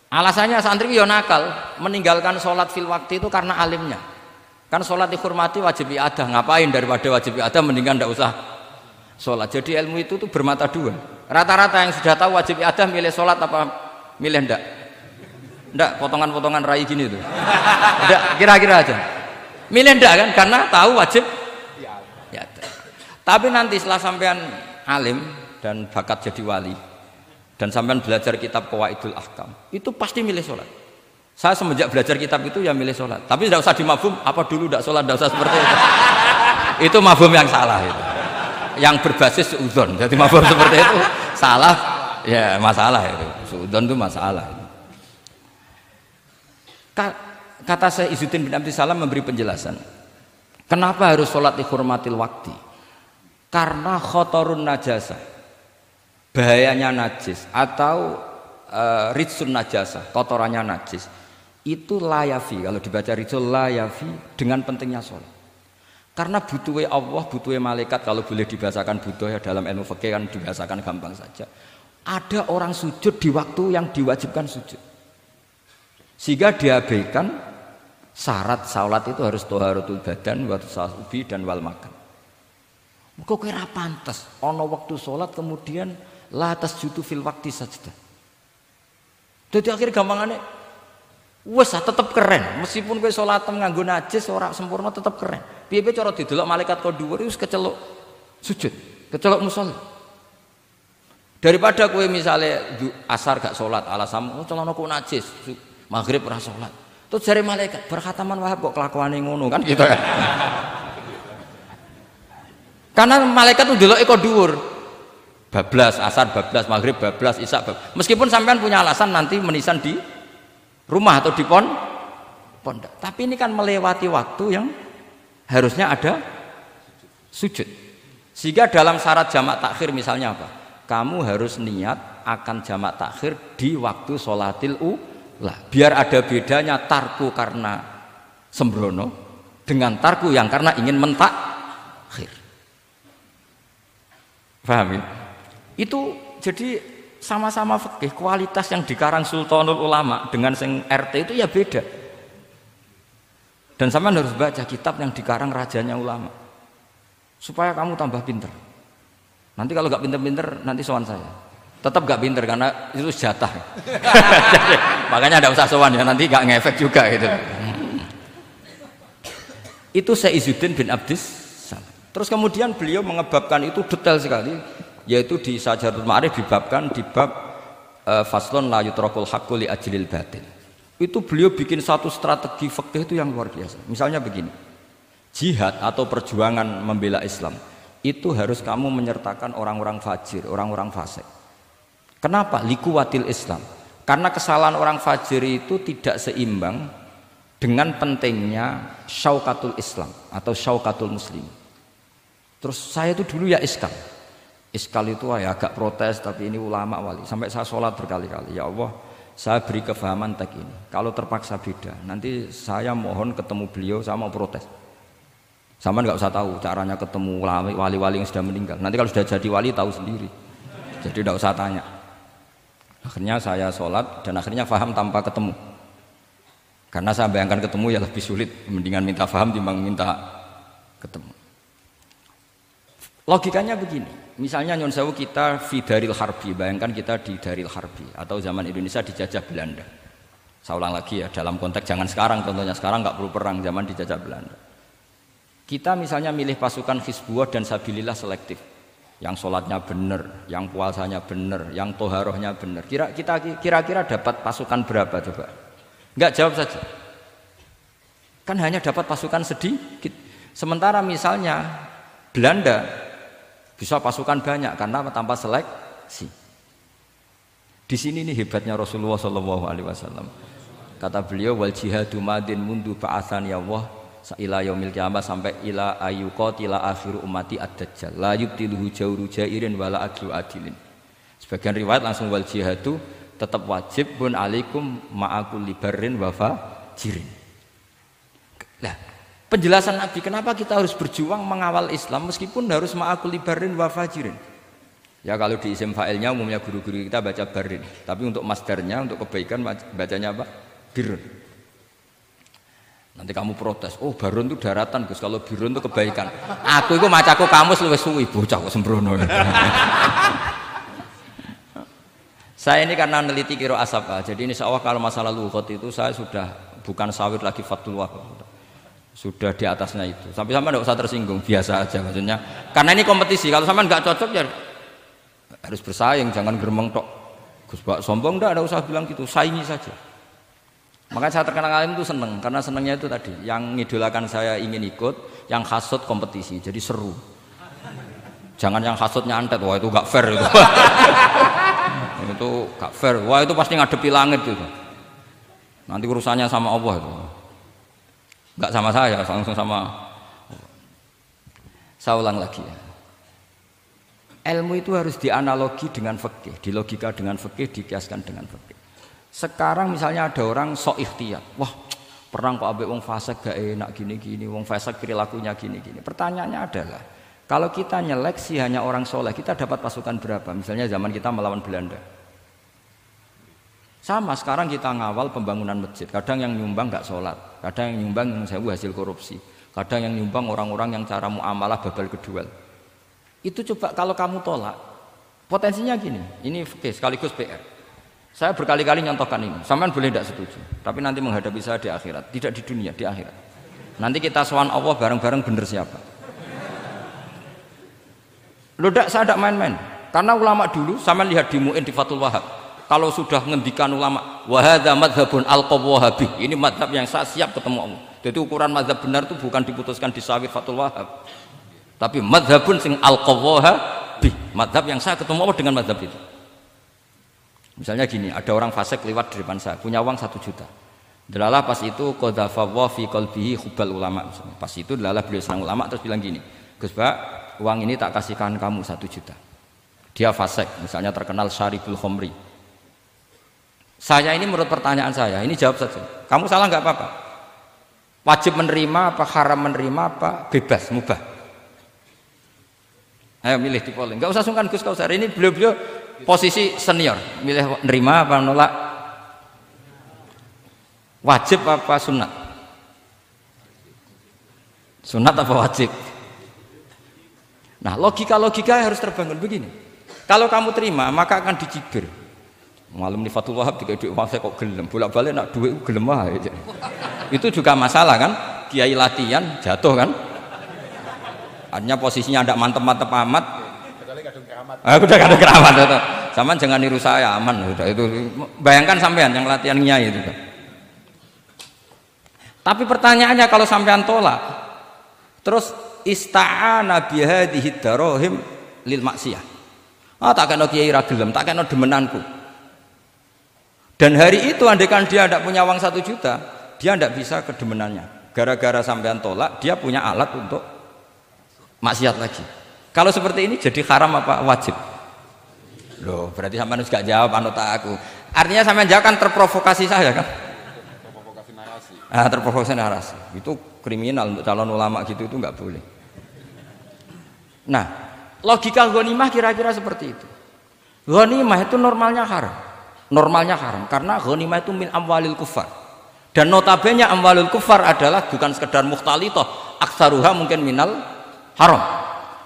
Alasannya santri yo nakal, meninggalkan sholat fil waktu itu karena alimnya. Kan sholat dihormati wajib iadah, ngapain daripada wajib iadah mendingan tidak usah sholat. Jadi ilmu itu tuh bermata dua. Rata-rata yang sudah tahu wajib iadah milih sholat apa milih ndak? Ndak, potongan-potongan rai gini tuh. Ndak, kira-kira aja. Milih ndak kan karena tahu wajib iadah. Tapi nanti setelah sampean alim dan bakat jadi wali dan sampean belajar kitab Qawaidul Ahkam, itu pasti milih sholat. Saya semenjak belajar kitab itu ya milih sholat. Tapi tidak usah dimafhum, apa dulu tidak sholat, tidak usah seperti itu. Itu mafhum yang salah itu. Yang berbasis suudzon. Jadi mafhum seperti itu salah, ya masalah itu. Suudzon itu masalah. Kata Syekh Izzuddin bin Abdissalam memberi penjelasan. Kenapa harus sholat dihormatil waktu? Karena khotorun najasah, bahayanya najis atau ritsun najasah, kotorannya najis. Itu layafi, kalau dibaca rijul layafi dengan pentingnya sholat. Karena butuhnya Allah, butuhnya malaikat, kalau boleh dibahasakan butuh ya dalam ilmu fikih kan dibahasakan gampang saja. Ada orang sujud di waktu yang diwajibkan sujud, sehingga diabaikan syarat sholat itu harus toharatul badan, wa tasawubi dan wal makan. Kok kira pantas? Ono waktu sholat kemudian la tasjudu fil waktu sajdah. Jadi akhirnya gampangannya wes tetap keren, meskipun kowe salat nganggo najis ora sempurna tetap keren. Piye-piye cara didelok malaikat kok dhuwur wis keceluk sujud, keceluk mushola. Daripada kowe misale asar gak salat alasan celanaku najis, maghrib ora salat. Terus jare malaikat berkhataman Wahab kok kelakuane ngono kan gitu kan. Karena malaikat tuh deloke kok dhuwur. Bablas asar, bablas maghrib, bablas isya, bablas. Meskipun sampean punya alasan nanti menisan di rumah atau di pondok, tapi ini kan melewati waktu yang harusnya ada sujud. Sehingga dalam syarat jamak takhir misalnya apa? Kamu harus niat akan jamak takhir di waktu sholatil ula. Biar ada bedanya tarku karena sembrono dengan tarku yang karena ingin mentakhir. Paham ya? Itu jadi sama-sama fikih, kualitas yang dikarang Sultanul Ulama dengan sing RT itu ya beda. Dan sampean harus baca kitab yang dikarang rajanya ulama supaya kamu tambah pinter. Nanti kalau gak pinter-pinter nanti sowan saya. Tetap gak pinter karena itu jatah. Makanya ada usah sowan ya, nanti gak ngefek juga gitu. Itu Syekh Izzuddin bin Abdissalam. Terus kemudian beliau mengebabkan itu detail sekali, yaitu di Sajaratul Ma'arif dibabkan di bab faslon la yutrakul haqqu li ajlil batil. Itu beliau bikin satu strategi fikih itu yang luar biasa. Misalnya begini, jihad atau perjuangan membela Islam itu harus kamu menyertakan orang-orang fajir, orang-orang fasik. Kenapa? Likuwatil Islam. Karena kesalahan orang fajir itu tidak seimbang dengan pentingnya syaukatul Islam atau syaukatul muslim. Terus saya itu dulu ya iskal itu ya agak protes, tapi ini ulama wali. Sampai saya sholat berkali-kali, ya Allah saya beri kefahaman teks ini. Kalau terpaksa beda, nanti saya mohon ketemu beliau, saya mau protes. Sama nggak usah tahu caranya ketemu wali-wali yang sudah meninggal. Nanti kalau sudah jadi wali tahu sendiri. Jadi tidak usah tanya. Akhirnya saya sholat dan akhirnya faham tanpa ketemu. Karena saya bayangkan ketemu ya lebih sulit. Mendingan minta faham timbang minta ketemu. Logikanya begini. Misalnya nyon sewu kita fi daril harbi, bayangkan kita di daril harbi atau zaman Indonesia dijajah Belanda. Saya ulang lagi ya, dalam konteks jangan sekarang, contohnya sekarang nggak perlu perang, zaman dijajah Belanda. Kita misalnya milih pasukan Hizbullah dan Sabilillah selektif, yang sholatnya benar, yang puasanya benar, yang toharohnya benar. Kira-kira dapat pasukan berapa coba? Nggak, jawab saja. Kan hanya dapat pasukan sedikit. Sementara misalnya Belanda bisa pasukan banyak karena tanpa seleksi. Di sini nih hebatnya Rasulullah SAW. Kata beliau, wal jihadu madin mundu ba'atsan ya Allah ila yaumil kiamah sampai ila ayyuqatila akhiru ummati ad-dajjal la yubtiluhu jawru jairin wala adlu adilin. Sebagian riwayat langsung wal jihadu tetap wajib bun alaikum ma'akul libarin wa fajirin. Nah, penjelasan Nabi kenapa kita harus berjuang mengawal Islam meskipun harus ma'akul libarin wa fajirin. Ya kalau di isim fa'ilnya umumnya guru-guru kita baca barin, tapi untuk masdarnya untuk kebaikan bacanya apa? Birun. Nanti kamu protes, oh barun itu daratan Gus, kalau birun itu kebaikan. Aku itu macaku kamus luwih suwi bocah kok sembrono. Saya ini karena meneliti kiro asapa, jadi insya Allah kalau masalah lughat itu saya sudah bukan sawir lagi Fathul Wahab, sudah di atasnya itu. Sampai sama tidak usah tersinggung, biasa aja maksudnya. Karena ini kompetisi, kalau sama nggak cocok ya harus bersaing, jangan geremeng tok. Gus Pak sombong enggak ada usah bilang gitu, saingi saja. Makanya saya terkenal alim itu seneng, karena senengnya itu tadi, yang ngidolakan saya ingin ikut, yang hasut kompetisi, jadi seru. Jangan yang hasut nyantet, wah itu gak fair itu. Itu gak fair, wah itu pasti ngadepi langit itu. Nanti urusannya sama Allah itu. Gak sama saya, langsung sama. Saya ulang lagi ya. Ilmu itu harus dianalogi dengan fikih, dilogika dengan fikih, dikiaskan dengan fikih. Sekarang misalnya ada orang sok ikhtiyat, wah perang kok ambek wong fasik gak enak gini-gini, wong fasik perilakunya gini-gini. Pertanyaannya adalah, kalau kita nyeleksi hanya orang soleh, kita dapat pasukan berapa? Misalnya zaman kita melawan Belanda. Sama sekarang kita ngawal pembangunan masjid, kadang yang nyumbang gak sholat, kadang yang nyumbang yang sewu hasil korupsi, kadang yang nyumbang orang-orang yang cara muamalah babal kedua. Itu coba kalau kamu tolak, potensinya gini, ini sekaligus PR. Saya berkali-kali nyontohkan ini, sampean boleh tidak setuju, tapi nanti menghadapi saya di akhirat, tidak di dunia, di akhirat. Nanti kita sowan Allah bareng-bareng bener siapa. Loh saya tidak main-main, karena ulama dulu, sampean lihat di Mu'in di Fathul Wahab, kalau sudah ngendikan ulama, wahadha madhabun al-qawwahabi, ini madhab yang saya siap ketemu Allah. Jadi ukuran madhab benar itu bukan diputuskan di sawit Fathul Wahab, tapi madhabun sing al-qawwahabi, madhab yang saya ketemu Allah dengan madhab itu. Misalnya gini, ada orang fasik lewat di depan saya, punya uang 1 juta. Delalah pas itu qadhafa fi qalbihi hubbal ulama. Pas itu delalah beliau senang ulama terus bilang gini, Gus Pak, uang ini tak kasihkan kamu 1 juta. Dia fasik, misalnya terkenal syaribul khomri. Saya ini menurut pertanyaan saya, ini jawab saja. Kamu salah nggak apa-apa. Wajib menerima apa haram menerima apa bebas mubah. Ayo milih di polling. Nggak usah sungkan Gus Kausar. Ini beliau posisi senior, milih nerima apa nolak, wajib apa sunat, sunat apa wajib. Nah logika harus terbangun begini, kalau kamu terima maka akan dicibir. Malam di Fathul Wahab tiga duit uang saya kok gelem, bolak-balik nak duit gelem aja. Itu juga masalah kan, kiai latihan jatuh kan, artinya posisinya tidak mantep-mantep amat. Aku udah kadang keramat itu. Sama jangan niru saya, aman udah itu. Bayangkan sampean yang latihan nyai itu. Tapi pertanyaannya kalau sampean tolak, terus ista'ana bihadhihi darahim lil maksiyah. Tak kena kiai ra gelem, tak kena demenanku. Dan hari itu andaikan dia tidak punya uang 1 juta, dia tidak bisa kedemenannya. Gara-gara sampean tolak, dia punya alat untuk maksiat lagi. Kalau seperti ini jadi haram apa wajib? Loh, berarti sampean harus gak jawab anut aku. Artinya sampean jawab kan terprovokasi saya kan? Terprovokasi narasi. Terprovokasi narasi. Itu kriminal untuk calon ulama gitu itu nggak boleh. Nah, logika ghanimah kira-kira seperti itu. Ghanimah itu normalnya haram. Normalnya haram karena ghanimah itu min amwalil kufar. Dan notabene amwalul kufar adalah bukan sekedar mukhtalithah, aksaruha mungkin minal haram.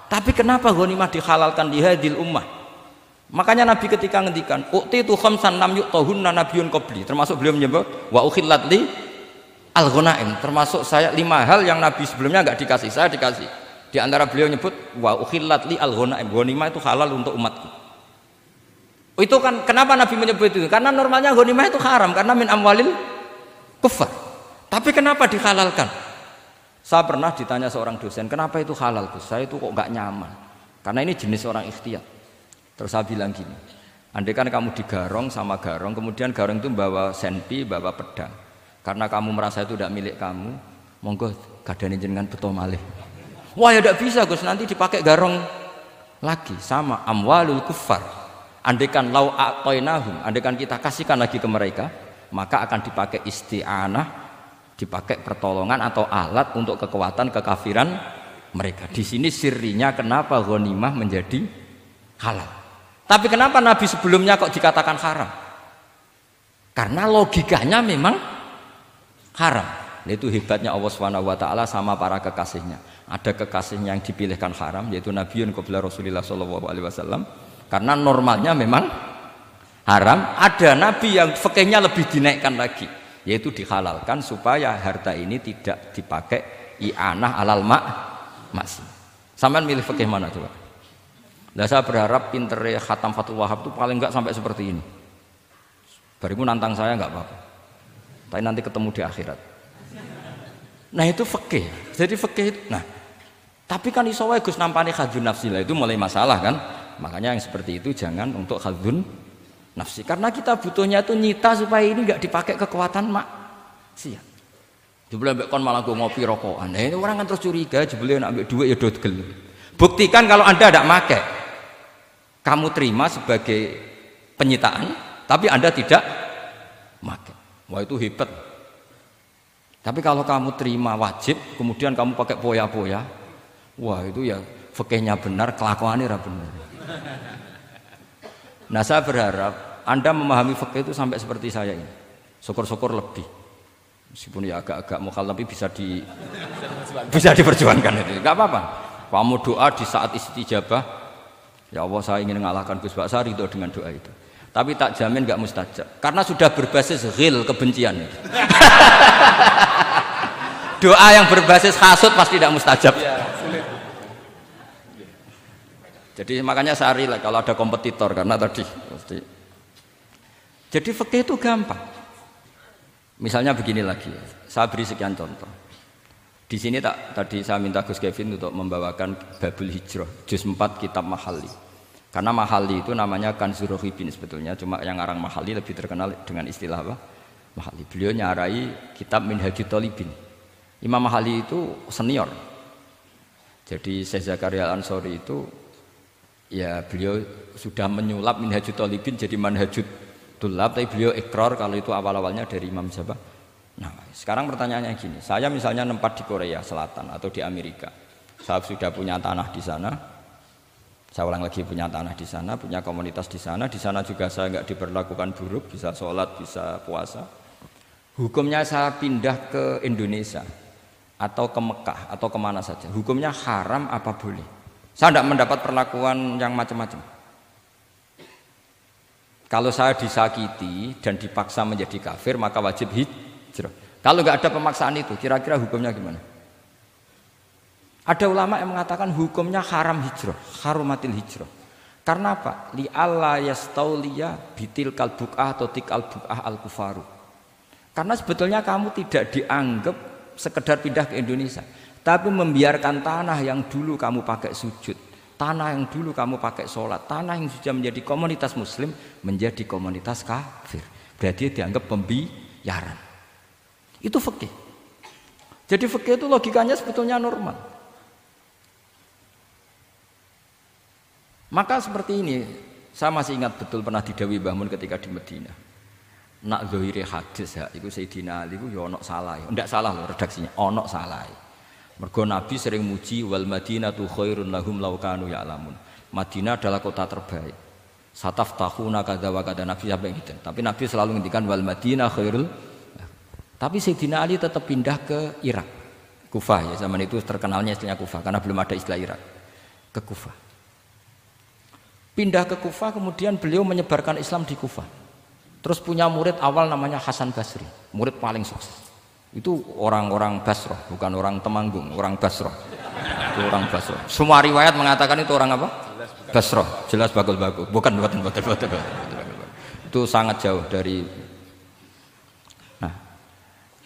Tapi kenapa ghanimah dihalalkan di hadil ummah? Makanya Nabi ketika ngendikan, "Uqtitu khamsan lam yu'tahunna nabiyyun qabli." Termasuk beliau menyebut wa ukhillat li al-ghanaim. Termasuk saya 5 hal yang Nabi sebelumnya enggak dikasih, saya dikasih. Di antara beliau menyebut wa ukhillat li al-ghanaim. Ghanimah itu halal untuk umatku. Itu kan kenapa Nabi menyebut itu? Karena normalnya ghanimah itu haram karena min amwalil kufar. Tapi kenapa dihalalkan? Saya pernah ditanya seorang dosen, kenapa itu halal Gus? Saya itu kok nggak nyaman, karena ini jenis orang ikhtiyat. Terus saya bilang gini, andai kan kamu digarong sama garong, kemudian garong itu bawa senpi, bawa pedang, karena kamu merasa itu tidak milik kamu, Monggo gadane jenengan beto malih. Wah ya tidak bisa Gus, nanti dipakai garong lagi. Sama amwalul kuffar. Andaikan lau a'tainahum, andaikan kita kasihkan lagi ke mereka, maka akan dipakai isti'anah, dipakai pertolongan atau alat untuk kekuatan kekafiran mereka. Di sini sirinya kenapa ghanimah menjadi halal. Tapi kenapa Nabi sebelumnya kok dikatakan haram? Karena logikanya memang haram. Itu hebatnya Allah SWT sama para kekasihnya. Ada kekasihnya yang dipilihkan haram, yaitu Nabiun qabla Rasulullah SAW, karena normalnya memang haram. Ada Nabi yang fikihnya lebih dinaikkan lagi, yaitu dihalalkan supaya harta ini tidak dipakai i'anah alal maksi. Sampean milih fikih mana coba? Nah, saya berharap pintere Khatam Fathul Wahab itu paling enggak sampai seperti ini. Barimu nantang saya enggak apa-apa, tapi nanti ketemu di akhirat. Nah itu fikih. Jadi fikih itu. Nah, tapi kan iso wae Gus nampani khadzun nafsi lah, itu mulai masalah kan. Makanya yang seperti itu jangan untuk khadzun nafsi. Karena kita butuhnya itu nyita supaya ini enggak dipakai kekuatan maksiat. Jebule mbek kon malah ngopi rokokan. Nah, ini orang kan terus curiga, jebule nek ambek dhuwit ya dodgel. Buktikan kalau Anda tidak pakai. Kamu terima sebagai penyitaan, tapi Anda tidak pakai. Wah itu hebat. Tapi kalau kamu terima wajib, kemudian kamu pakai poya-poya, wah itu ya fikihnya benar, kelakuannya ra benar. Nah saya berharap Anda memahami fikih itu sampai seperti saya ini. Syukur-syukur lebih. Meskipun ya agak-agak mukhalaf tapi bisa diperjuangkan itu. Enggak apa-apa. Kamu doa di saat istijabah, ya Allah saya ingin mengalahkan Gus Baksa ridho dengan doa itu. Tapi tak jamin enggak mustajab. Karena sudah berbasis ghil, kebencian. Doa yang berbasis hasud pasti tidak mustajab. Jadi makanya saya rela kalau ada kompetitor karena tadi pasti. Jadi fikih itu gampang. Misalnya begini lagi, saya beri sekian contoh. Di sini tadi saya minta Gus Kevin untuk membawakan Babul Hijrah, juz 4 kitab Mahalli. Karena Mahalli itu namanya Kanzur Rohibin sebetulnya, cuma yang ngarang Mahalli lebih terkenal dengan istilah apa? Mahalli. Beliau nyarai kitab Minhajut Thalibin. Imam Mahalli itu senior. Jadi Syekh Zakaria Al-Ansori itu ya beliau sudah menyulap Minhajut Thalibin jadi Manhajut Tulab, tapi beliau ikrar kalau itu awal-awalnya dari Imam Sabah. Nah, sekarang pertanyaannya gini, saya misalnya nempat di Korea Selatan atau di Amerika, saya sudah punya tanah di sana, saya ulang lagi punya tanah di sana, punya komunitas di sana juga saya nggak diperlakukan buruk, bisa sholat, bisa puasa. Hukumnya saya pindah ke Indonesia atau ke Mekah atau kemana saja, hukumnya haram apa boleh? Saya tidak mendapat perlakuan yang macam-macam. Kalau saya disakiti dan dipaksa menjadi kafir, maka wajib hijrah. Kalau nggak ada pemaksaan itu, kira-kira hukumnya gimana? Ada ulama yang mengatakan hukumnya haram hijrah, harumatil hijrah. Karena apa? Li alla yastauliya bitil kalbukah atau tikal bukah al kufaru. Karena sebetulnya kamu tidak dianggap sekedar pindah ke Indonesia, tapi membiarkan tanah yang dulu kamu pakai sujud, tanah yang dulu kamu pakai sholat, tanah yang sudah menjadi komunitas muslim menjadi komunitas kafir. Berarti dianggap pembiaran. Itu fikih. Jadi fikih itu logikanya sebetulnya normal. Maka seperti ini, saya masih ingat betul pernah didhawuhi Mbah Mun ketika di Madinah. Nak zahire hadis ya, itu Sayyidina Ali itu ya ono salah. Ndak salah loh redaksinya, ono salah. Mergo Nabi sering muji wal Madinatu khairun lahum law kanu ya'lamun. Madinah adalah kota terbaik. Sataftahuna kadza wa kadza, Nabi sampai gitu. Tapi Nabi selalu ngendikan wal Madinah khairul. Tapi Sayyidina Ali tetap pindah ke Irak. Kufah ya, zaman itu terkenalnya istilahnya Kufah karena belum ada istilah Irak. Ke Kufah. Pindah ke Kufah, kemudian beliau menyebarkan Islam di Kufah. Terus punya murid awal namanya Hasan Basri, murid paling sukses. Itu orang-orang Basrah, bukan orang Temanggung, orang Basrah. Itu orang Basrah. Semua riwayat mengatakan itu orang apa? Basrah, jelas bagul-bagul. Bukan. Itu sangat jauh dari. Nah,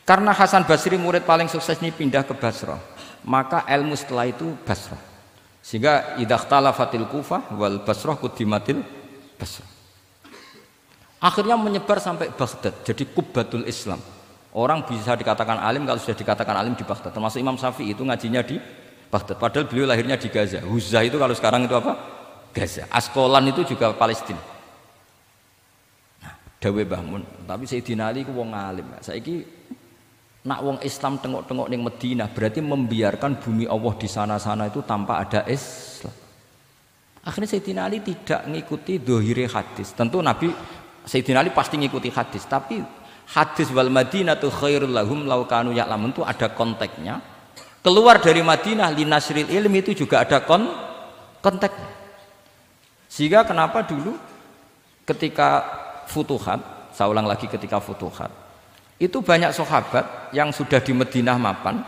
karena Hasan Basri murid paling sukses ini pindah ke Basrah, maka ilmu setelah itu Basrah. Sehingga idakhtalafatil Kufah wal Basrah kudimatil Basrah. Akhirnya menyebar sampai Baghdad, jadi Kubbatul Islam. Orang bisa dikatakan alim kalau sudah dikatakan alim di Baghdad. Termasuk Imam Syafi'i itu ngajinya di Baghdad. Padahal beliau lahirnya di Gaza. Huzah itu kalau sekarang itu apa? Gaza. Askolan itu juga Palestina. Nah, dawe bangun. Tapi Sayyidina Ali ku wong alim. Saiki nak wong Islam tengok-tengok ning Madinah berarti membiarkan bumi Allah di sana-sana itu tanpa ada Islam. Akhirnya Sayyidina Ali tidak mengikuti dohire hadis. Tentu Nabi Sayyidina Ali pasti mengikuti hadis, tapi hadis wal Madinatu khairul lahum law kanu ya'lamun itu ada konteksnya. Keluar dari Madinah linasril ilmi itu juga ada konteksnya. Sehingga kenapa dulu ketika futuhat, saya ulang lagi ketika futuhat, itu banyak sahabat yang sudah di Madinah mapan,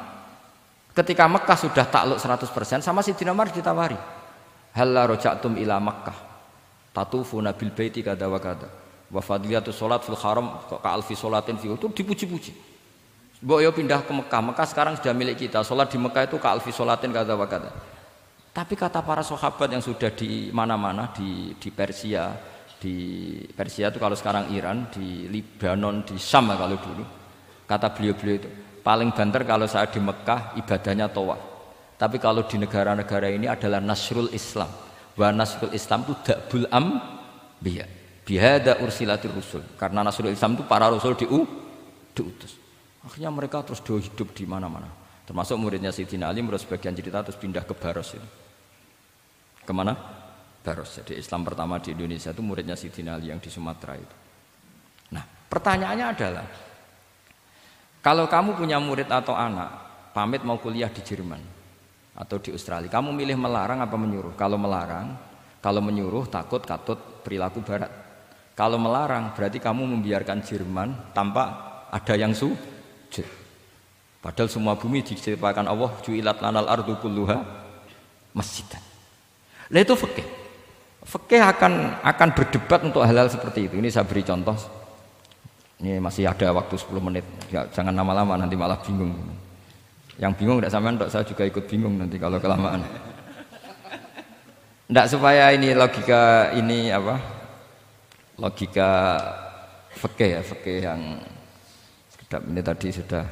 ketika Mekah sudah takluk 100% sama Sayyidina Umar ditawari, halla raja'tum ila Makkah tatufuna bil baiti kada wa kada wa fadliyatu sholat fil haram ka alfi sholatin fi, itu dipuji-puji. Mbok yo pindah ke Mekah, Mekah sekarang sudah milik kita, sholat di Mekah itu ka alfi sholatin kada wa kada. Tapi kata para sahabat yang sudah di mana-mana di Persia, itu kalau sekarang Iran, di Lebanon, di Syam kalau dulu, kata beliau-beliau itu paling banter kalau saya di Mekah ibadahnya tawaf. Tapi kalau di negara-negara ini adalah nasrul Islam. Wa nasrul Islam itu da'bul ambiya. Bihada ursilatir rusul. Karena nasrul Islam itu para rasul diutus. Akhirnya mereka terus hidup di mana-mana. Termasuk muridnya Sayyidina Ali, menurut sebagian cerita terus pindah ke Baros itu. Kemana? Baros. Jadi Islam pertama di Indonesia itu muridnya Sayyidina Ali yang di Sumatera itu. Nah, pertanyaannya adalah, kalau kamu punya murid atau anak pamit mau kuliah di Jerman atau di Australia, kamu milih melarang apa menyuruh? Kalau melarang, kalau menyuruh takut katut perilaku barat. Kalau melarang berarti kamu membiarkan Jerman tanpa ada yang sujud. Padahal semua bumi diciptakan Allah, ju'ilat lanal ardu kulluha masjidan. Nah itu fikih. Fikih akan berdebat untuk hal-hal seperti itu. Ini saya beri contoh. Ini masih ada waktu 10 menit. Ya, jangan lama-lama nanti malah bingung. Yang bingung tidak sampean, saya juga ikut bingung nanti kalau kelamaan. Tidak, supaya ini logika ini apa? Logika fikih ya, fikih yang sekedap ini tadi sudah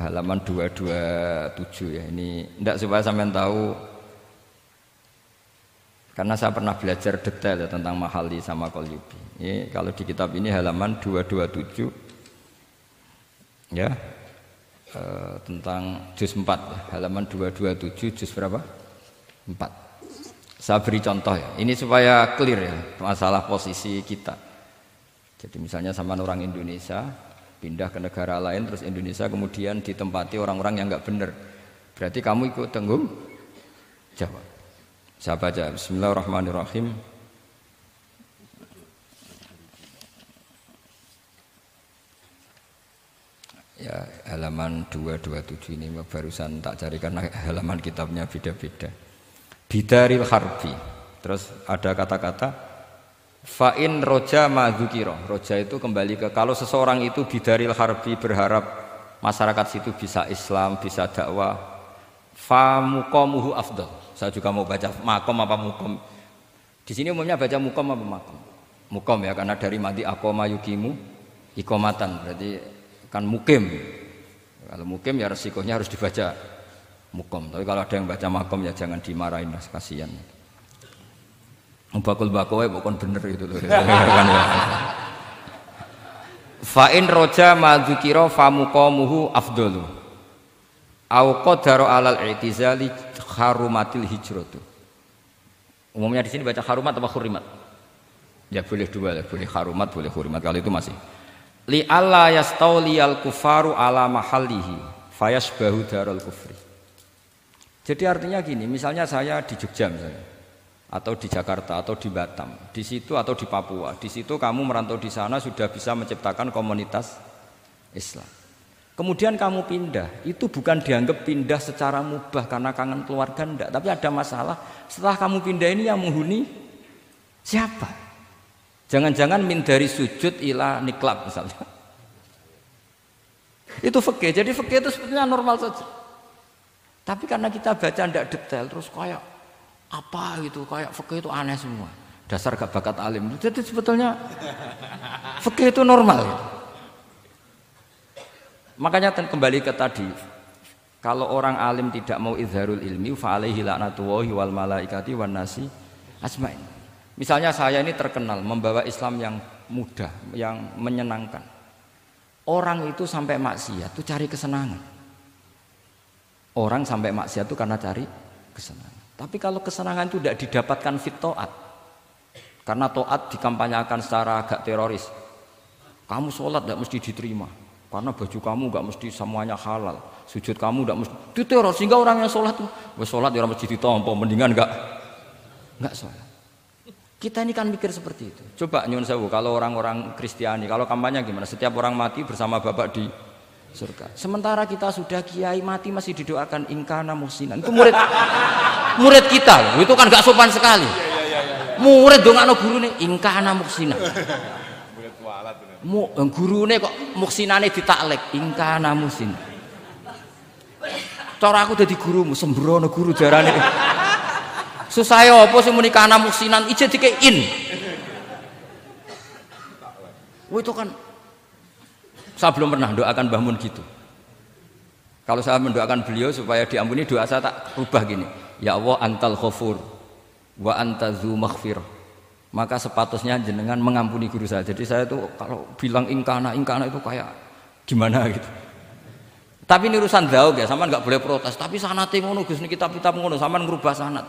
halaman 227 ya. Ini tidak supaya sampean tahu, karena saya pernah belajar detail ya tentang Mahali sama Qalyubi. Ini kalau di kitab ini halaman 227 ya. Tentang juz 4 ya, halaman 227 juz berapa? 4. Saya beri contoh ya, ini supaya clear ya masalah posisi kita. Jadi misalnya sama orang Indonesia pindah ke negara lain, terus Indonesia kemudian ditempati orang-orang yang nggak benar, berarti kamu ikut tanggung jawab. Saya baca, Bismillahirrahmanirrahim. Ya, halaman 227 ini barusan tak cari karena halaman kitabnya beda-beda. Bidaril harbi. Terus ada kata-kata fa'in roja madzukiro. Roja itu kembali ke kalau seseorang itu bidaril harbi berharap masyarakat situ bisa Islam, bisa dakwah, fa muqamuhu afdal. Saya juga mau baca makom apa mukom. Di sini umumnya baca mukom apa makom. Mukom ya, karena dari mati aqoma yukimu iqomatan, berarti kan mukim. Kalau mukim ya resikonya harus dibaca mukom. Tapi kalau ada yang baca makom ya jangan dimarahin, mas, kasihan. Bakul bakowe bukan bener itu loh. Fa'in roja madzukiro famuqamuhu afdalu. Au qadara alal i'tizali harumatil hijratu. Umumnya di sini baca harumat atau hurimat? Ya boleh dua, boleh harumat, boleh hurimat. Kalau itu masih li alla yastauliyal kufaru ala mahallihi fayasbahu darul kufri. Jadi artinya gini, misalnya saya di Jogja misalnya, atau di Jakarta atau di Batam, di situ atau di Papua, di situ kamu merantau di sana sudah bisa menciptakan komunitas Islam. Kemudian kamu pindah, itu bukan dianggap pindah secara mubah karena kangen keluarga, enggak, tapi ada masalah. Setelah kamu pindah ini yang menghuni siapa? Jangan-jangan min dari sujud ila niklab misalnya. Itu fikih. Jadi fikih itu sebetulnya normal saja. Tapi karena kita baca tidak detail, terus kayak apa gitu, kayak fikih itu aneh semua. Dasar gak bakat alim. Jadi sebetulnya fikih itu normal gitu. Makanya kembali ke tadi, kalau orang alim tidak mau izharul ilmi, fa alaihi la'natullahi wal malaikati wan nasi asma'in. Misalnya saya ini terkenal membawa Islam yang mudah, yang menyenangkan. Orang itu sampai maksiat itu cari kesenangan. Orang sampai maksiat itu karena cari kesenangan. Tapi kalau kesenangan itu tidak didapatkan fit to'at, karena to'at dikampanyakan secara agak teroris. Kamu sholat tidak mesti diterima, karena baju kamu nggak mesti semuanya halal, sujud kamu nggak mesti diteror, sehingga orang yang sholat tuh, sholat ya mesti ditompo, mendingan nggak sholat. Kita ini kan mikir seperti itu. Coba nyuwun sewu, kalau orang-orang Kristiani, kalau kampanye gimana? Setiap orang mati bersama Bapak di surga. Sementara kita sudah kiai mati masih didoakan ingkana muhsinan. Itu murid kita, itu kan nggak sopan sekali. Murid dongakno gurune ingkana muhsinan. Gurune kok muhsinane ditaklek ingkana muhsin. Cara aku dadi gurumu sembrono guru jarane. Susah ya apa sing muni kana muhsinan ije dikein. Itu kan saya belum pernah doakan Mbah Mun gitu. Kalau saya mendoakan beliau supaya diampuni, doa saya tak rubah gini. Ya Allah antal ghafur wa anta dzu maghfirah. Maka sepatutnya jenengan mengampuni guru saya. Jadi saya itu kalau bilang ingkana itu kayak gimana gitu. Tapi ini urusan daud ya, sampean enggak boleh protes. Tapi sanate ngono Gus, niki kitab ngono, sampean ngrubah sanad.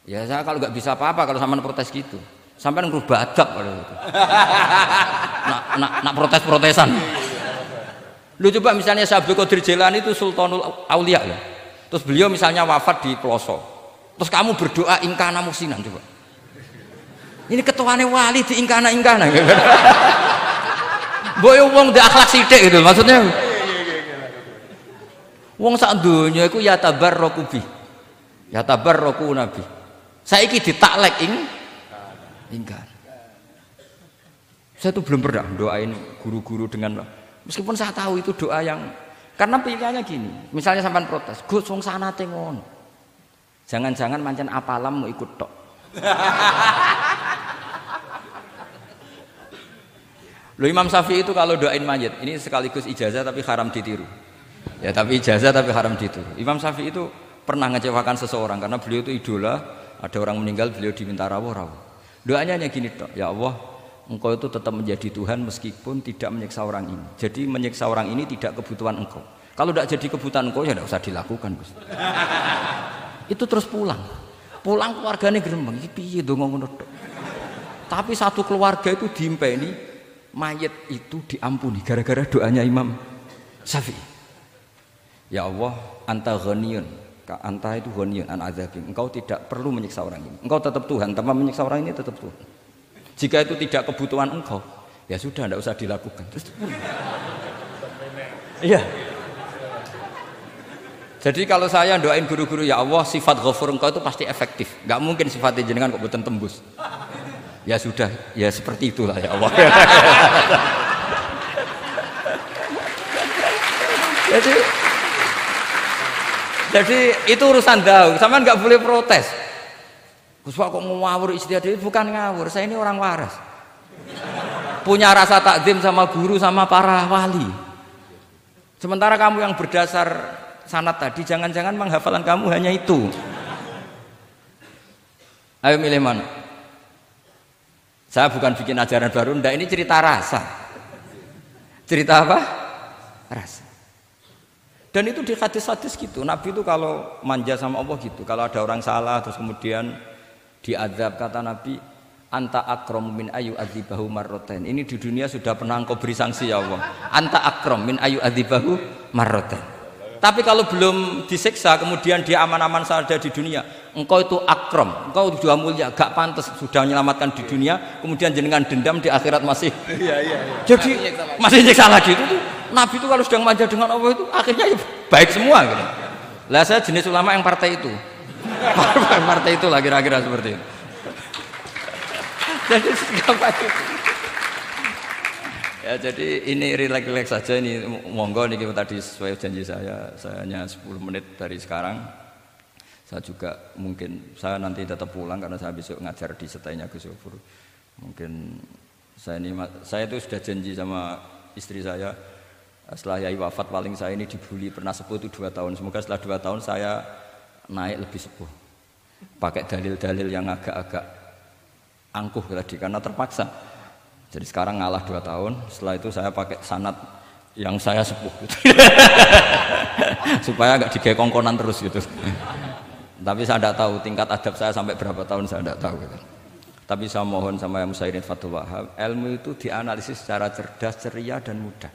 Ya saya kalau nggak bisa apa-apa kalau sampean protes gitu. Sampean ngrubah adab kalau gitu. Nak protes-protesan. Lu coba misalnya Syekh Abdul Qadir Jailani itu Sultanul Aulia ya. Terus beliau misalnya wafat di pelosok. Terus kamu berdoa ingkana muhsinan coba. Ini ketuane wali di ingkana. Mbok yo wong ndek akhlak sithik gitu maksudnya. Wong sak donya iku ya tabarraku bi. Ya tabarraku nabi. Saiki ditaklek ingkar. Saya tuh belum pernah doain guru-guru dengan, meskipun saya tahu itu doa yang, karena pilihannya gini, misalnya sampean protes, Gus wong sanate ngono. Jangan-jangan mancen apalam mau ikut tok. Loh Imam Syafi'i itu kalau doain mayit, ini sekaligus ijazah tapi haram ditiru. Ya tapi ijazah tapi haram ditiru. Imam Syafi'i itu pernah ngecewakan seseorang karena beliau itu idola. Ada orang meninggal, beliau diminta rawuh. Doanya hanya gini toh, ya Allah, Engkau itu tetap menjadi Tuhan meskipun tidak menyiksa orang ini. Jadi menyiksa orang ini tidak kebutuhan Engkau. Kalau tidak jadi kebutuhan Engkau ya tidak usah dilakukan, Gus. Itu terus pulang keluarganya gerembeng. Iki piye ndonga ngono tok. Tapi satu keluarga itu diimpeni, mayit itu diampuni gara-gara doanya Imam Syafi'i. Ya Allah, anta ghaniyun. Anta itu ghaniyun an azabin. Engkau tidak perlu menyiksa orang ini. Engkau tetap Tuhan, tanpa menyiksa orang ini tetap Tuhan. Jika itu tidak kebutuhan engkau, ya sudah tidak usah dilakukan. Terus iya. Jadi kalau saya doain guru-guru ya Allah sifat ghafur engkau itu pasti efektif. Gak mungkin sifatnya jenengan kok boten tembus. Ya sudah, ya seperti itulah ya Allah. Jadi itu urusan daud, sama nggak boleh protes. Gus kok ngawur istri dia, bukan ngawur, saya ini orang waras. Punya rasa takzim sama guru sama para wali. Sementara kamu yang berdasar sanad tadi, jangan-jangan menghafalan kamu hanya itu. Ayo milih mana? Saya bukan bikin ajaran baru, ndak, ini cerita rasa. Cerita apa? Rasa. Dan itu di hadis-hadis gitu, Nabi itu kalau manja sama Allah gitu, kalau ada orang salah terus kemudian diazab, kata Nabi, anta akram min ayu adzibahu marrotain. Ini di dunia sudah pernah engkau beri sanksi ya Allah. Anta akram min ayu adzibahu marrotain. Tapi kalau belum disiksa kemudian dia aman-aman saja di dunia, engkau itu akram, engkau sudah mulia, gak pantas sudah menyelamatkan di dunia, kemudian jenengan dendam di akhirat masih. Jadi masih nyiksa lagi itu. Nabi itu kalau sedang manja dengan Allah itu akhirnya ya baik semua gitu. Lah saya jenis ulama yang partai itu. Partai itu lah kira-kira seperti itu. Jadi segampang itu. Ya jadi ini relax saja, ini monggo nih tadi sesuai janji saya hanya 10 menit dari sekarang. Saya juga mungkin saya nanti tetap pulang karena saya besok ngajar di setainya Gus Yofur. Mungkin saya itu sudah janji sama istri saya. Setelah Yai wafat paling saya ini dibully, pernah sepuh itu 2 tahun. Semoga setelah 2 tahun saya naik lebih sepuh. Pakai dalil-dalil yang agak-agak angkuh tadi karena terpaksa. Jadi sekarang ngalah 2 tahun, setelah itu saya pakai sanad yang saya sepuh gitu. Supaya nggak digekongkonan terus gitu. Tapi saya tidak tahu tingkat adab saya sampai berapa tahun, saya tidak tahu gitu. Tapi saya mohon sama yang Musairin Fathul Wahab, ilmu itu dianalisis secara cerdas, ceria dan mudah.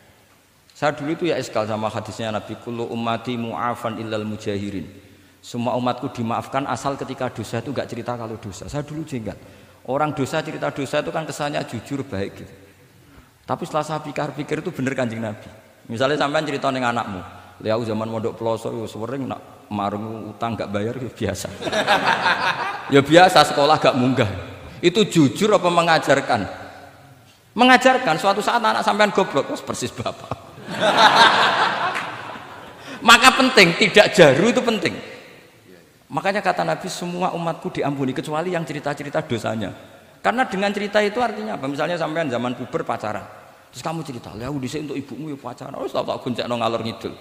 Saya dulu itu ya iskal sama hadisnya Nabi, kullu ummati mu'afan illal mujahirin. Semua umatku dimaafkan asal ketika dosa itu enggak cerita kalau dosa. Saya dulu jenggat. Orang dosa cerita dosa itu kan kesannya jujur baik gitu. Tapi setelah saya pikir-pikir itu bener Kanjeng Nabi. Misalnya sampean cerita ning anakmu, lihat zaman mondok peloso yo sering nak marung utang enggak bayar ya biasa. Ya biasa sekolah enggak munggah. Itu jujur apa mengajarkan? Mengajarkan. Suatu saat anak sampean goblok, persis bapak. Maka penting, tidak jaru itu penting. Makanya kata Nabi, semua umatku diampuni kecuali yang cerita-cerita dosanya. Karena dengan cerita itu artinya apa? Misalnya sampean zaman puber pacaran, terus kamu cerita, lihat dhisik untuk ibumu ya pacaran, oh tak goncengno ngalor ngidul.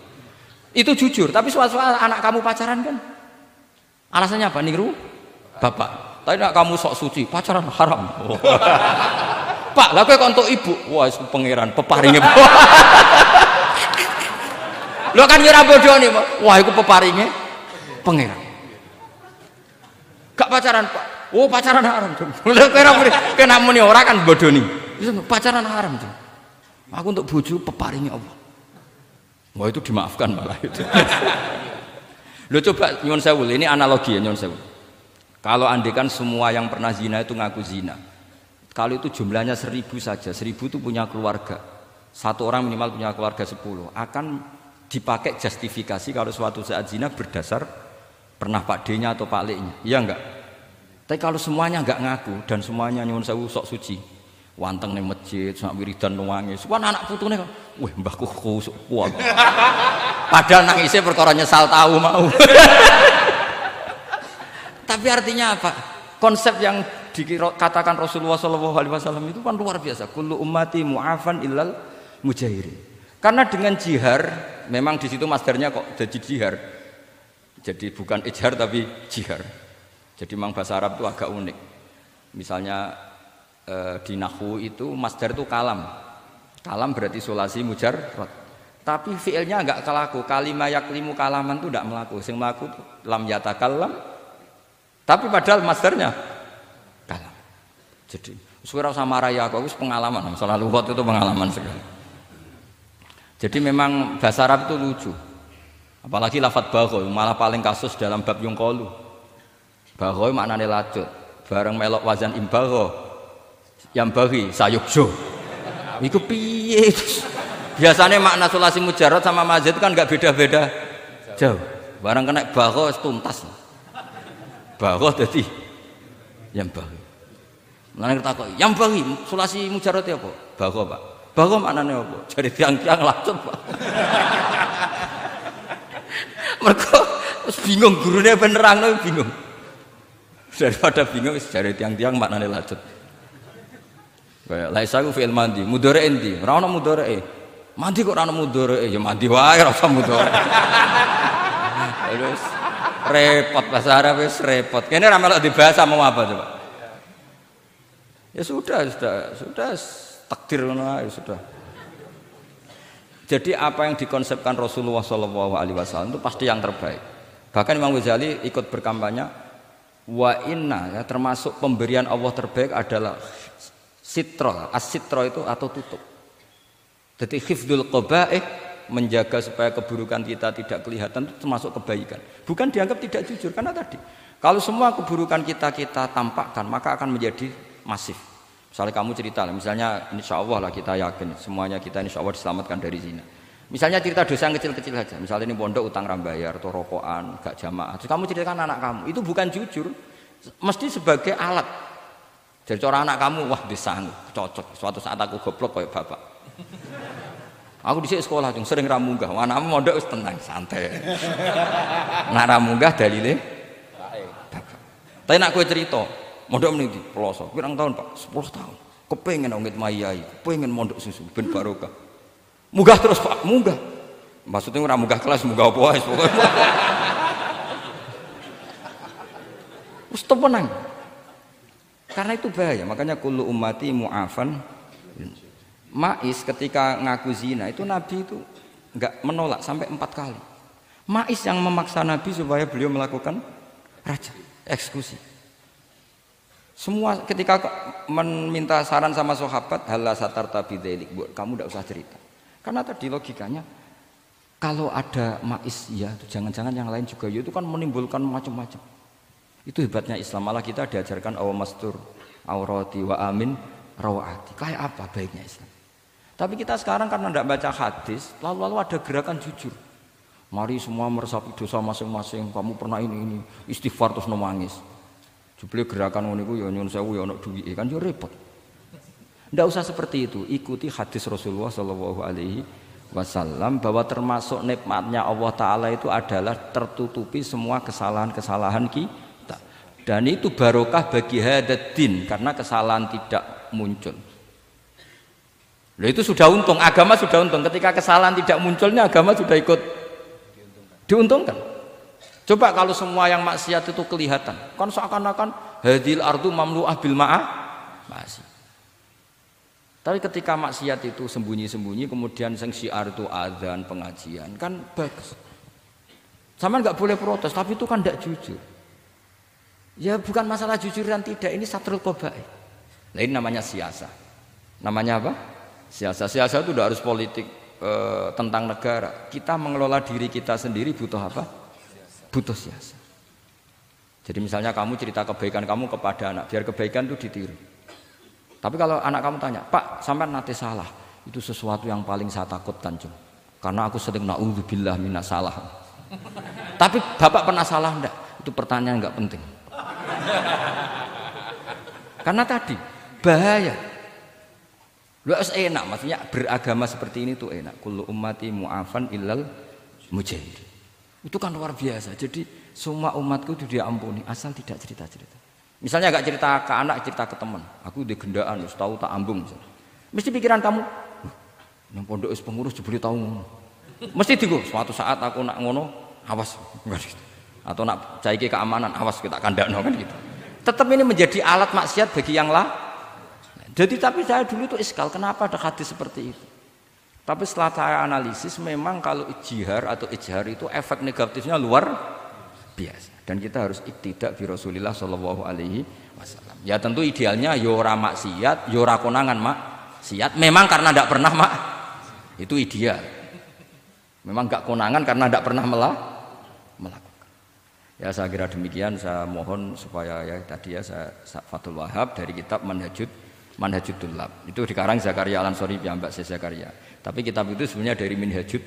Itu jujur, tapi suatu saat anak kamu pacaran kan, alasannya apa? Niru bapak. Tapi nak kamu sok suci, pacaran haram. Oh. Pak, lah kowe kok untuk ibu, wah pangeran peparinge. Lo kan nyerah bodoh nih, wah itu peparinge pangeran. Gak pacaran Pak, oh pacaran haram. Kena muni orang kan bodoh nih, pacaran haram tuh. Aku untuk bojo peparinge Allah. Wah itu dimaafkan malah itu. Lo coba nyuwun sewu, ini analogi ya nyuwun sewu. Kalau andekan semua yang pernah zina itu ngaku zina. Kalau itu jumlahnya 1000 saja, 1000 itu punya keluarga. Satu orang minimal punya keluarga 10. Akan dipakai justifikasi kalau suatu saat zina berdasar pernah Pak D-nya atau Pak L-nya. Iya enggak? Tapi kalau semuanya enggak ngaku dan semuanya nyuwun sewu sok suci, wanteng ning masjid, sak wiridan nangis. Wan anak putune, wah mbahku khusuk kuat. Padahal nangisnya perkara nyesal tahu mau. Tapi artinya apa? Konsep yang dikatakan Rasulullah SAW itu kan luar biasa. Kullu ummati mu'afan illal mujahirin. Karena dengan jihar, memang di situ masdarnya kok jadi jihar. Jadi bukan ijhar tapi jihar. Jadi memang bahasa Arab itu agak unik. Misalnya di nahwu itu masdar itu kalam. Kalam berarti sulasi mujarrad. Tapi fiilnya enggak kelaku. Kalimah yaklimu kalaman itu enggak melaku. Sing melaku lam yatakallam. Tapi padahal masdarnya kalam. Jadi suara sama raya aku pengalaman. Masalah lughat itu pengalaman sekali. Jadi memang bahasa Arab itu lucu. Apalagi lafadz bagho malah paling kasus dalam bab yungqalu. Bagho maknane lacut. Bareng melok wazan imbagho. Yang bagi sayukjo. Iku piye? Biasanya makna sulasi mujarrad sama mazid itu kan enggak beda-beda jauh. Barang kena bagho tuntas. Bagho dadi yang bagi. Lan ketakoki, yang bagi sulasi mujarrad apa? Bagho, Pak. Bagho maknane apa? Jadi tiang-tiang lacut, Pak. Mergo wis bingung gurune ben nerangno bingung. Daripada bingung wis jare tiang-tiang maknane lacut. Kayak laisa ku fi'il mandi, mudhari endi? Ora ono mudhari. Mandi kok ora ono mudhari? Ya mandi wae ora usah mudhari. Terus repot bahasa Arab wis repot. Kene ora melok dibahas mau apa coba? Ya sudah takdir ngono ae sudah. Jadi apa yang dikonsepkan Rasulullah SAW itu pasti yang terbaik. Bahkan Imam Ghazali ikut berkampanye wa inna ya, termasuk pemberian Allah terbaik adalah sitra. As-sitra itu atau tutup. Jadi hifdzul qaba'ih menjaga supaya keburukan kita tidak kelihatan itu termasuk kebaikan. Bukan dianggap tidak jujur karena tadi kalau semua keburukan kita tampakkan maka akan menjadi masif. Misalnya kamu cerita, misalnya insya Allah lah kita yakin semuanya kita insya Allah diselamatkan dari zina. Misalnya cerita dosa yang kecil-kecil saja. Misalnya ini pondok utang rambayar atau rokokan, gak jamaah. Terus kamu ceritakan anak kamu, itu bukan jujur, mesti sebagai alat. Jadi orang anak kamu, wah disanggup, cocok. Suatu saat aku goblok kayak bapak. Aku di sekolah yang sering ramunggah, anakmu mondok tenang, santai. Nah ramunggah dalile. Tapi nak kue cerita. Mondok meniti pelosok, pirang tahun Pak? 10 tahun. Kepengen ngit mayai, kepengen mondok susu ben barokah. Munggah terus Pak, munggah. Maksudnya ora munggah kelas, munggah apa wae pokoke. Wis tenang. Karena itu bahaya, makanya kullu ummati mu'afan. Ma'is ketika ngaku zina itu Nabi itu enggak menolak sampai 4 kali. Ma'is yang memaksa Nabi supaya beliau melakukan raja, eksekusi. Semua ketika meminta saran sama sahabat, halla satarta bidzalik, kamu tidak usah cerita. Karena tadi logikanya kalau ada Ma'is ya, jangan-jangan yang lain juga ya, itu kan menimbulkan macam-macam. Itu hebatnya Islam, malah kita diajarkan awamastur aurati wa amin rawati. Kayak apa baiknya Islam? Tapi kita sekarang karena tidak baca hadis, lalu ada gerakan jujur. Mari semua meresapi dosa masing-masing. Kamu pernah ini istighfar terus nangis. Jebule gerakan ngono iku ya nyun sewu ya ana duwike kan yo repot. Tidak usah seperti itu. Ikuti hadis Rasulullah Shallallahu Alaihi Wasallam bahwa termasuk nikmatnya Allah Taala itu adalah tertutupi semua kesalahan-kesalahan kita. Dan itu barokah bagi hadaddin karena kesalahan tidak muncul. Nah, itu sudah untung, agama sudah untung. Ketika kesalahan tidak munculnya agama sudah ikut diuntungkan. Coba kalau semua yang maksiat itu kelihatan, kan seakan-akan hadil ardu mamlu'ah bil masih. Tapi ketika maksiat itu sembunyi-sembunyi, kemudian sang syiar itu adzan, pengajian, kan bagus. Sama nggak boleh protes, tapi itu kan tidak jujur. Ya bukan masalah jujur dan tidak, ini satrul qabaih. Nah, ini namanya siasa. Namanya apa? Siasa. Siasa itu tidak harus politik tentang negara. Kita mengelola diri kita sendiri butuh apa? Butuh siasa. Jadi misalnya kamu cerita kebaikan kamu kepada anak, biar kebaikan itu ditiru. Tapi kalau anak kamu tanya, Pak, sampai nanti salah, itu sesuatu yang paling saya takutkan, Jum. Karena aku sering na'udzubillah minas salah. Tapi Bapak pernah salah enggak? Itu pertanyaan enggak penting. Karena tadi bahaya. Lu enak, maksudnya beragama seperti ini tuh enak. Kullu ummati mu'afan illal mujahid. Itu kan luar biasa. Jadi semua umatku itu diampuni asal tidak cerita-cerita. Misalnya gak cerita ke anak, cerita ke teman. Aku di gendaan, tahu tak ambung. Misalnya. Mesti pikiran kamu, yang pondok is pengurus jebule tahu ngono. Mesti digo, suatu saat aku nak ngono, awas, atau nak caiki keamanan, awas kita kandakno kan gitu. Tetap ini menjadi alat maksiat bagi yang lain. Jadi tapi saya dulu itu iskal, kenapa ada hadis seperti itu? Tapi setelah saya analisis, memang kalau ijtihad atau ijhar itu efek negatifnya luar biasa. Dan kita harus iktidak bi Rasulillah Shallallahu Alaihi Wasallam. Ya tentu idealnya yora maksiat, yora konangan maksiat. Memang karena tidak pernah itu ideal. Memang gak konangan karena tidak pernah melakukan. Ya saya kira demikian. Saya mohon supaya ya tadi ya saya Fathul Wahab dari kitab Manhajut Tullab. Itu dikarang Zakaria Al-Ansori piyambak Zakaria. Tapi kitab itu sebenarnya dari Minhajut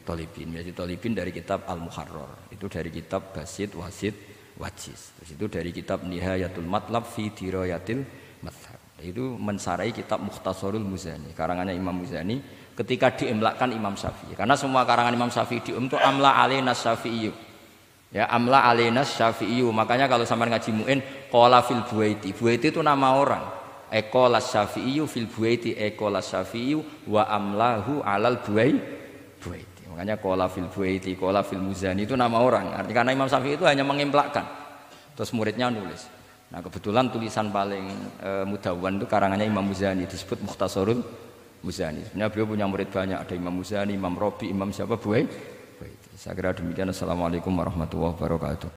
Thalibin. Minhajut Thalibin dari kitab Al-Muharrar. Itu dari kitab Basit Wasit Wajiz. Terus itu dari kitab Nihayatul Matlab fi Dirayatil Madhab. Itu mensarai kitab Mukhtasarul Muzani. Karangannya Imam Muzani ketika diimlakkan Imam Syafi'i. Karena semua karangan Imam Syafi'i itu amla alaina Syafi'i. Ya, amla alaina Syafi'i. Makanya kalau sampai ngaji muin qala fil Buaiti. Buaiti itu nama orang. Aqala Syafi'i fil Buaiti, aqala Syafi'i wa amlahu alal Buaiti. Makanya qala fil Buaiti, qala fil Muzani itu nama orang. Artinya karena Imam Syafi'i itu hanya mengemplakkan. Terus muridnya nulis. Nah, kebetulan tulisan paling mudawwan itu karangannya Imam Muzani, disebut Mukhtasarul Muzani. Sebenarnya beliau punya murid banyak, ada Imam Muzani, Imam Robi, Imam siapa Buaiti. Saya kira demikian. Assalamualaikum warahmatullahi wabarakatuh.